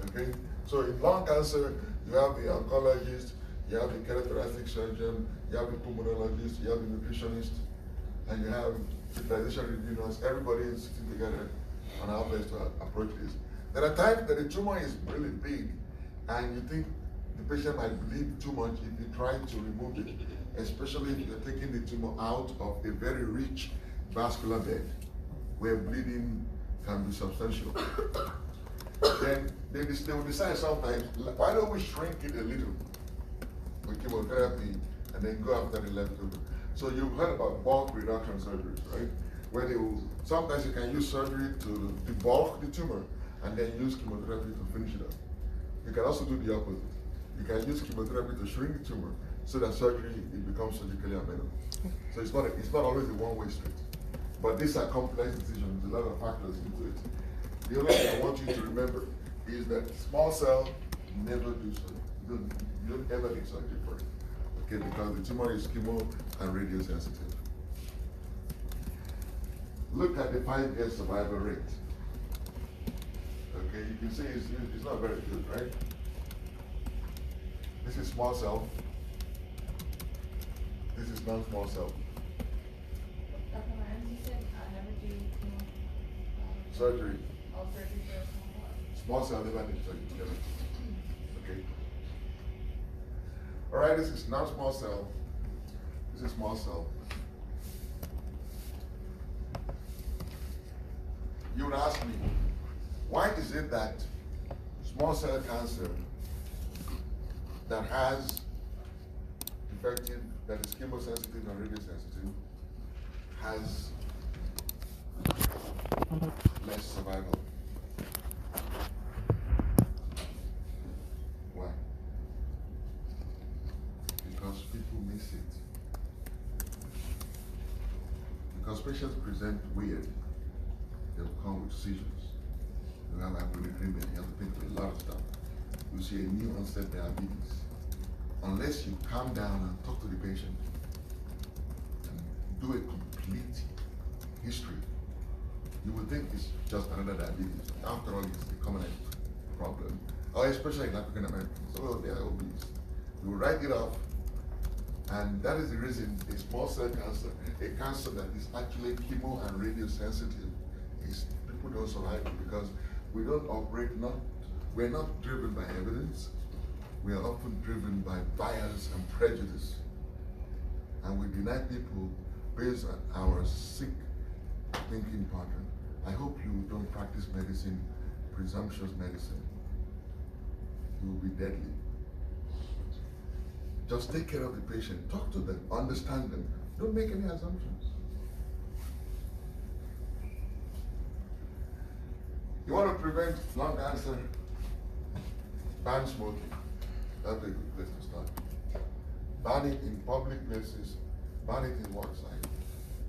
Speaker 1: Okay? So in lung cancer, you have the oncologist, you have the cardiothoracic surgeon, you have the pulmonologist, you have the nutritionist, and you have utilization review nurse. Everybody is sitting together on our place to approach this. There are times that the tumor is really big and you think the patient might bleed too much if you try to remove it, especially if you're taking the tumor out of a very rich vascular bed where bleeding can be substantial. Then they will decide sometimes, why don't we shrink it a little with chemotherapy and then go after the leftover. So you've heard about bulk reduction surgeries, right? Where they will, sometimes you can use surgery to debulk the tumor and then use chemotherapy to finish it up. You can also do the opposite. You can use chemotherapy to shrink the tumor so that surgery it becomes surgically amenable. So it's not always a one-way street. But these are complex decisions, a lot of factors into it. The only thing I want you to remember is that small cell, never do surgery. You don't ever need surgery for it. Okay, because the tumor is chemo and radiosensitive. Look at the 5-year survival rate. Okay, you can see it's not very good, right? This is small cell. This is non-small cell.
Speaker 3: Dr. Lyons, you said never do chemo.
Speaker 1: Surgery.
Speaker 3: Oh, surgery for a small cell.
Speaker 1: Small cell never need surgery together. Okay. All right, this is non-small cell. This is small cell. You would ask me, why is it that small cell cancer that has effective, that is chemosensitive and radiosensitive, has less survival? Why? Because people miss it. Because patients present weird. They'll come with seizures. You have hyponatremia, you have to think of a lot of stuff. You see a new onset diabetes. Unless you calm down and talk to the patient and do a complete history, you would think it's just another diabetes. After all, it's a common problem, or especially in African Americans. So they are obese. You will write it off, and that is the reason a small cell cancer, a cancer that is actually chemo and radiosensitive, is people don't survive it because we don't operate, we're not driven by evidence. We are often driven by bias and prejudice. And we deny people based on our sick thinking pattern. I hope you don't practice medicine, presumptuous medicine. You will be deadly. Just take care of the patient, talk to them, understand them. Don't make any assumptions. You want to prevent lung cancer? Ban smoking. That's a good place to start. Ban it in public places, ban it in work sites,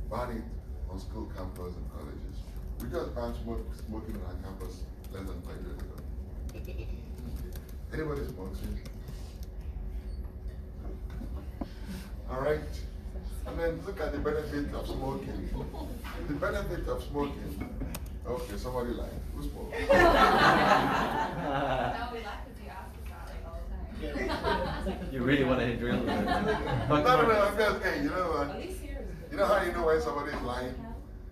Speaker 1: ban it on school campus and colleges. We just banned smoking on our campus less than 5 years ago. Anybody smokes here? All right. And then look at the benefit of smoking. The benefit of smoking. Okay, somebody lied. Who smokes?
Speaker 3: No, we laugh because you ask us that like all the time.
Speaker 2: You really want to drill it.
Speaker 1: No, I'm just saying, you know what?
Speaker 5: At least here is good.
Speaker 1: You know how you know when somebody is lying?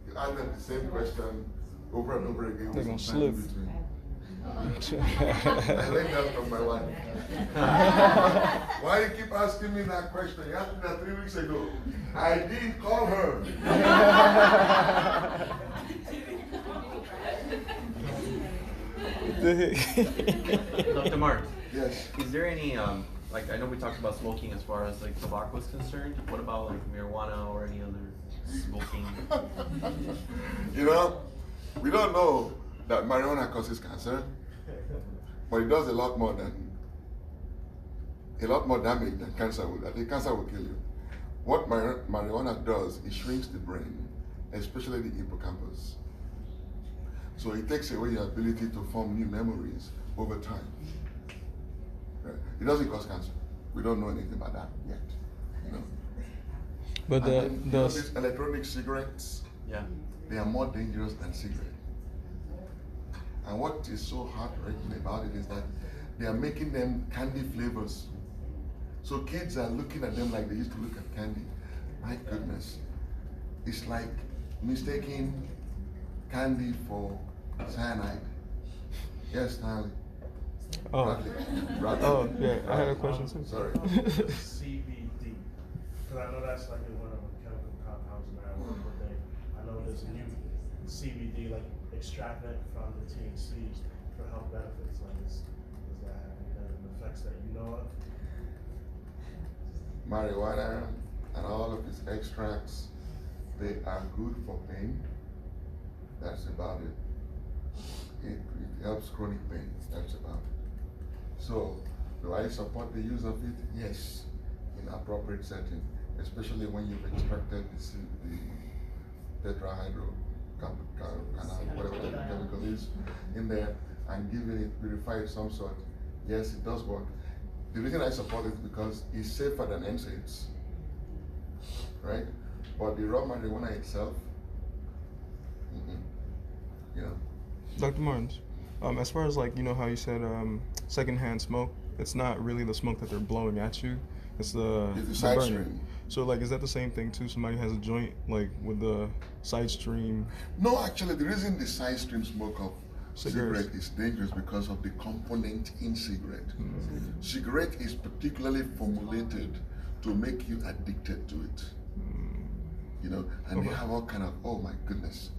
Speaker 1: You ask them the same question over and over again.
Speaker 7: They're
Speaker 1: with
Speaker 7: gonna
Speaker 1: some time
Speaker 7: slip.
Speaker 1: in between. I learned that from my wife. Why you keep asking me that question? You asked me that 3 weeks ago. I did call her.
Speaker 7: What the heck?
Speaker 2: Dr. Mark,
Speaker 1: Yes.
Speaker 2: is there any, like, I know we talked about smoking as far as like tobacco is concerned. What about like marijuana or any other Smoking.
Speaker 1: You know, we don't know that marijuana causes cancer, but it does a lot more damage than cancer will. I think cancer will kill you. What marijuana does, it shrinks the brain, especially the hippocampus. So it takes away your ability to form new memories over time. Right? It doesn't cause cancer. We don't know anything about that yet. You know?
Speaker 7: But
Speaker 1: These electronic cigarettes,
Speaker 2: Yeah.
Speaker 1: they are more dangerous than cigarettes. And what is so heartbreaking about it is that they are making them candy flavors. So kids are looking at them like they used to look at candy. My goodness. It's like mistaking candy for cyanide. Yes, Stanley.
Speaker 7: Oh.
Speaker 1: Bradley.
Speaker 7: Oh, yeah, I had a question too.
Speaker 1: Sorry.
Speaker 8: CBD, because I know that's like one of the chemical compounds in marijuana, but I know there's a new CBD, like extracted from the THCs for health benefits. Like, does that have any effects that you know of?
Speaker 1: Marijuana and all of its extracts, they are good for pain. That's about it. It helps chronic pain. That's about it. So, do I support the use of it? Yes, in appropriate setting, especially when you've extracted the tetrahydro, whatever the chemical is, in there, and given it purified some sort. Yes, it does work. The reason I support it is because it's safer than NSAIDs, right? But the raw marijuana itself, you know.
Speaker 7: Dr. Martins, as far as like, you know how you said secondhand smoke, it's not really the smoke that they're blowing at you, it's the
Speaker 1: side
Speaker 7: burning.
Speaker 1: stream.
Speaker 7: So like, is that the same thing too? Somebody has a joint like with the side stream?
Speaker 1: No, actually, the reason the side stream smoke of
Speaker 7: Cigarettes.
Speaker 1: cigarette is dangerous because of the component in cigarette. Cigarette is particularly formulated to make you addicted to it. You know, and they have all kind of, oh my goodness.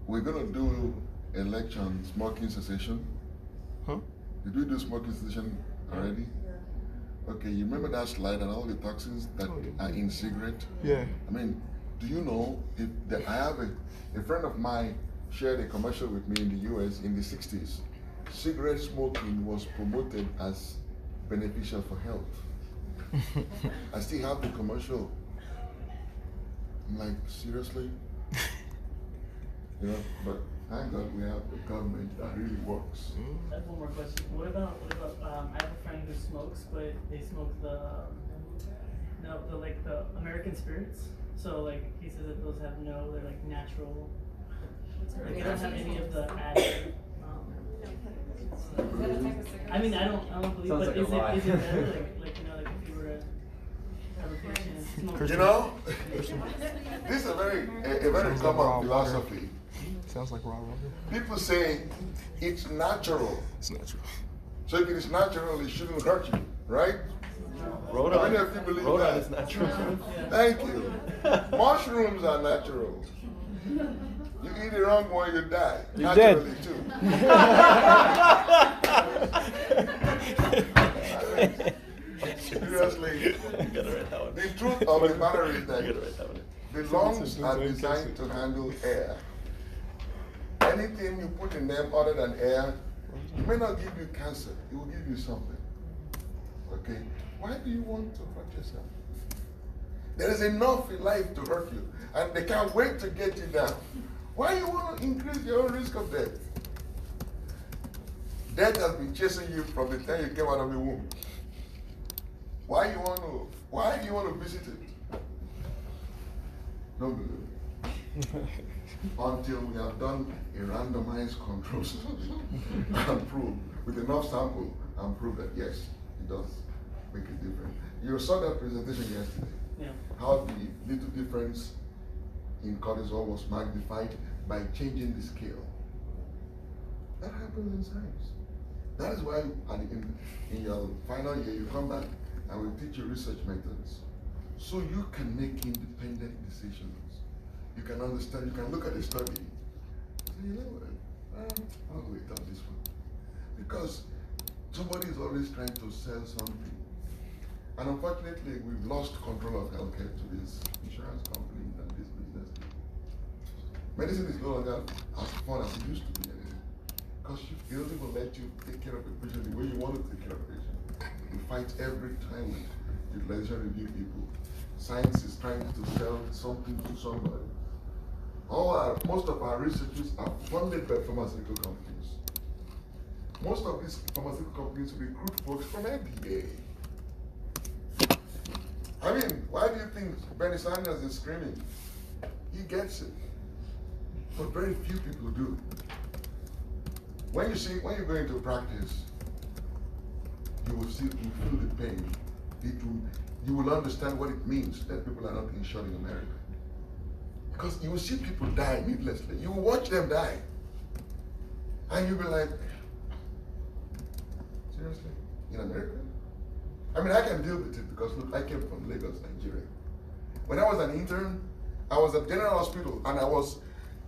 Speaker 1: We're gonna do a lecture on smoking cessation.
Speaker 7: Huh?
Speaker 1: Did we do smoking cessation already? Okay, you remember that slide and all the toxins that are in cigarette?
Speaker 7: Yeah.
Speaker 1: I mean, do you know if I have a friend of mine shared a commercial with me in the US in the 60s. Cigarette smoking was promoted as beneficial for health. I still have the commercial. I'm like, seriously? You know, but thank God we have the government that really works.
Speaker 4: I have one more question. What about I have a friend who smokes, but they smoke the American spirits. So like he says that those have they're like natural. Like, they don't have any of the added.
Speaker 6: Is that a type of cigarette?
Speaker 4: I mean, I don't believe,
Speaker 2: Sounds
Speaker 4: but
Speaker 2: like a lie.
Speaker 4: is it better? Like like if you were to have a patient and smoke.
Speaker 1: You know, this is a very
Speaker 7: Sounds like raw
Speaker 1: common
Speaker 7: water.
Speaker 1: philosophy.
Speaker 7: Sounds like raw water.
Speaker 1: People say it's natural.
Speaker 7: It's natural.
Speaker 1: So if it is natural, it shouldn't hurt you, right?
Speaker 2: Rhode
Speaker 1: How many
Speaker 2: on.
Speaker 1: of you believe
Speaker 2: Rhode on
Speaker 1: that?
Speaker 2: is natural.
Speaker 1: Thank you. Mushrooms are natural. You eat the wrong one, you die.
Speaker 7: You're
Speaker 1: Naturally
Speaker 7: dead.
Speaker 1: too. Seriously.
Speaker 2: Gotta write that one.
Speaker 1: The truth of the matter is
Speaker 2: I gotta
Speaker 1: that
Speaker 2: write that one.
Speaker 1: the lungs are designed to handle air. Anything you put in them other than air, it may not give you cancer, it will give you something. Okay? Why do you want to hurt yourself? There is enough in life to hurt you, and they can't wait to get you down. Why you want to increase your own risk of death? Death has been chasing you from the time you came out of the womb. Why do you want to visit it? Don't believe it. Until we have done a randomized control study and prove with enough sample and prove that yes, it does make a difference. You saw that presentation yesterday.
Speaker 4: Yeah.
Speaker 1: How the little difference in cortisol was magnified by changing the scale. That happens in science. That is why in your final year you come back and we teach you research methods. So you can make independent decisions. You can understand, you can look at a study. Say, you know what, I'll wait on this one. Because somebody is always trying to sell something. And unfortunately, we've lost control of healthcare to these insurance companies and Medicine is no longer as fun as it used to be anymore. Because it doesn't even let you take care of a patient the way you want to take care of a patient. You fight every time with utilization review people. Science is trying to sell something to somebody. Most of our researchers are funded by pharmaceutical companies. Most of these pharmaceutical companies recruit folks from FDA. I mean, why do you think Bernie Sanders is screaming? He gets it. But very few people do. When you go into practice, you will feel the pain. You will understand what it means that people are not insured in America. Because you will see people die needlessly. You will watch them die. And you'll be like, seriously? In America? I mean, I can deal with it because look, I came from Lagos, Nigeria. When I was an intern, I was at General Hospital and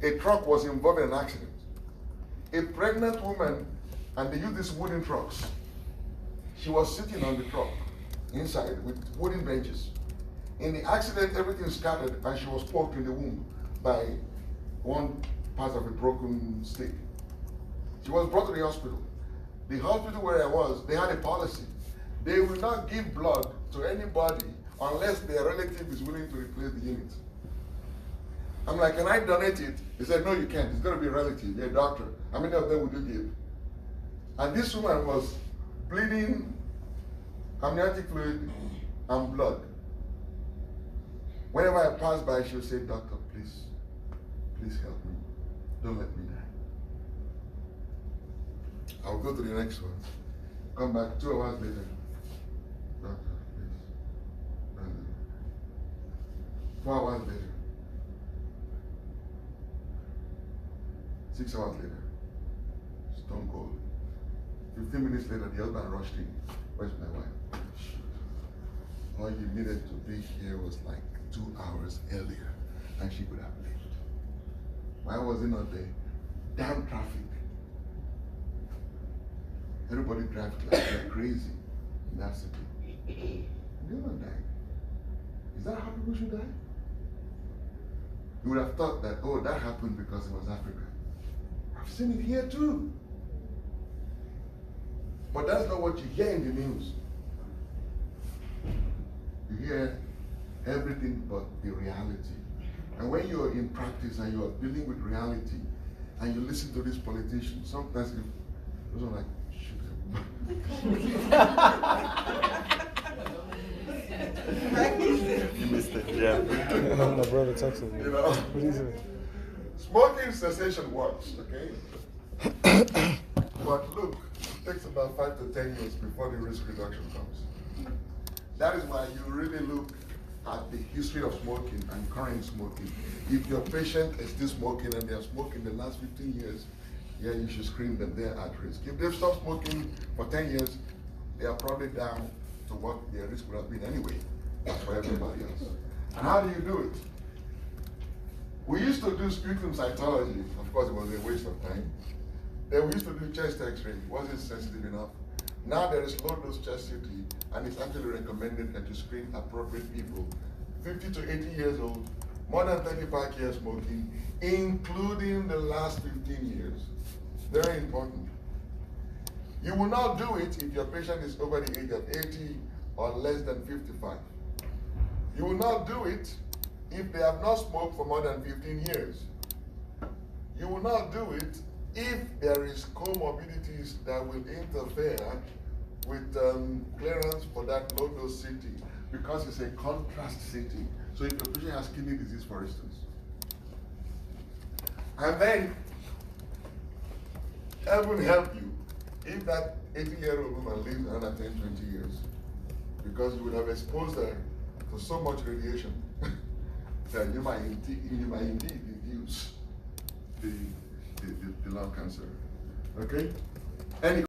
Speaker 1: a truck was involved in an accident. A pregnant woman, and they used these wooden trucks. She was sitting on the truck inside with wooden benches. In the accident, everything scattered and she was poked in the womb by one part of a broken stick. She was brought to the hospital. The hospital where I was, they had a policy. They will not give blood to anybody unless their relative is willing to replace the unit. I'm like, can I donate it? He said, no, you can't. It's going to be a relative. You're a doctor. How many of them would you give? And this woman was bleeding amniotic fluid and blood. Whenever I passed by, she would say, doctor, please help me. Don't let me die. I'll go to the next one. Come back 2 hours later. Doctor, please. 4 hours later. 6 hours later. Stone cold. 15 minutes later, the husband rushed in. Where's my wife? Shoot. All you needed to be here was like 2 hours earlier, and she could have lived. Why was it not there? Damn traffic. Everybody drives like they're crazy in that city. You're not dying. Is that how people should die? You would have thought that, oh, that happened because it was Africa. I've seen it here too. But that's not what you hear in the news. You hear everything but the reality. And when you're in practice and you are dealing with reality and you listen to these politicians, sometimes those are like, shoot
Speaker 2: You missed it, yeah.
Speaker 7: My brother texted me.
Speaker 1: You know?
Speaker 7: What is it?
Speaker 1: Smoking cessation works, okay? But look, it takes about 5 to 10 years before the risk reduction comes. That is why you really look at the history of smoking and current smoking. If your patient is still smoking and they are smoking the last 15 years, yeah, you should screen them, they're at risk. If they've stopped smoking for 10 years, they are probably down to what their risk would have been anyway. That's for everybody else. And how do you do it? We used to do sputum cytology. Of course, it was a waste of time. Then we used to do chest x-ray. It wasn't sensitive enough. Now there is low-dose chest CT, and it's actually recommended that you screen appropriate people, 50 to 80 years old, more than 35 years smoking, including the last 15 years. Very important. You will not do it if your patient is over the age of 80 or less than 55. You will not do it if they have not smoked for more than 15 years. You will not do it if there is comorbidities that will interfere with clearance for that low-dose CT, because it's a contrast CT. So if your patient has kidney disease, for instance. And then, that will help you if that 80-year-old woman lives another 10, 20 years, because you would have exposed her to so much radiation that you might indeed induce the lung cancer. Okay? Any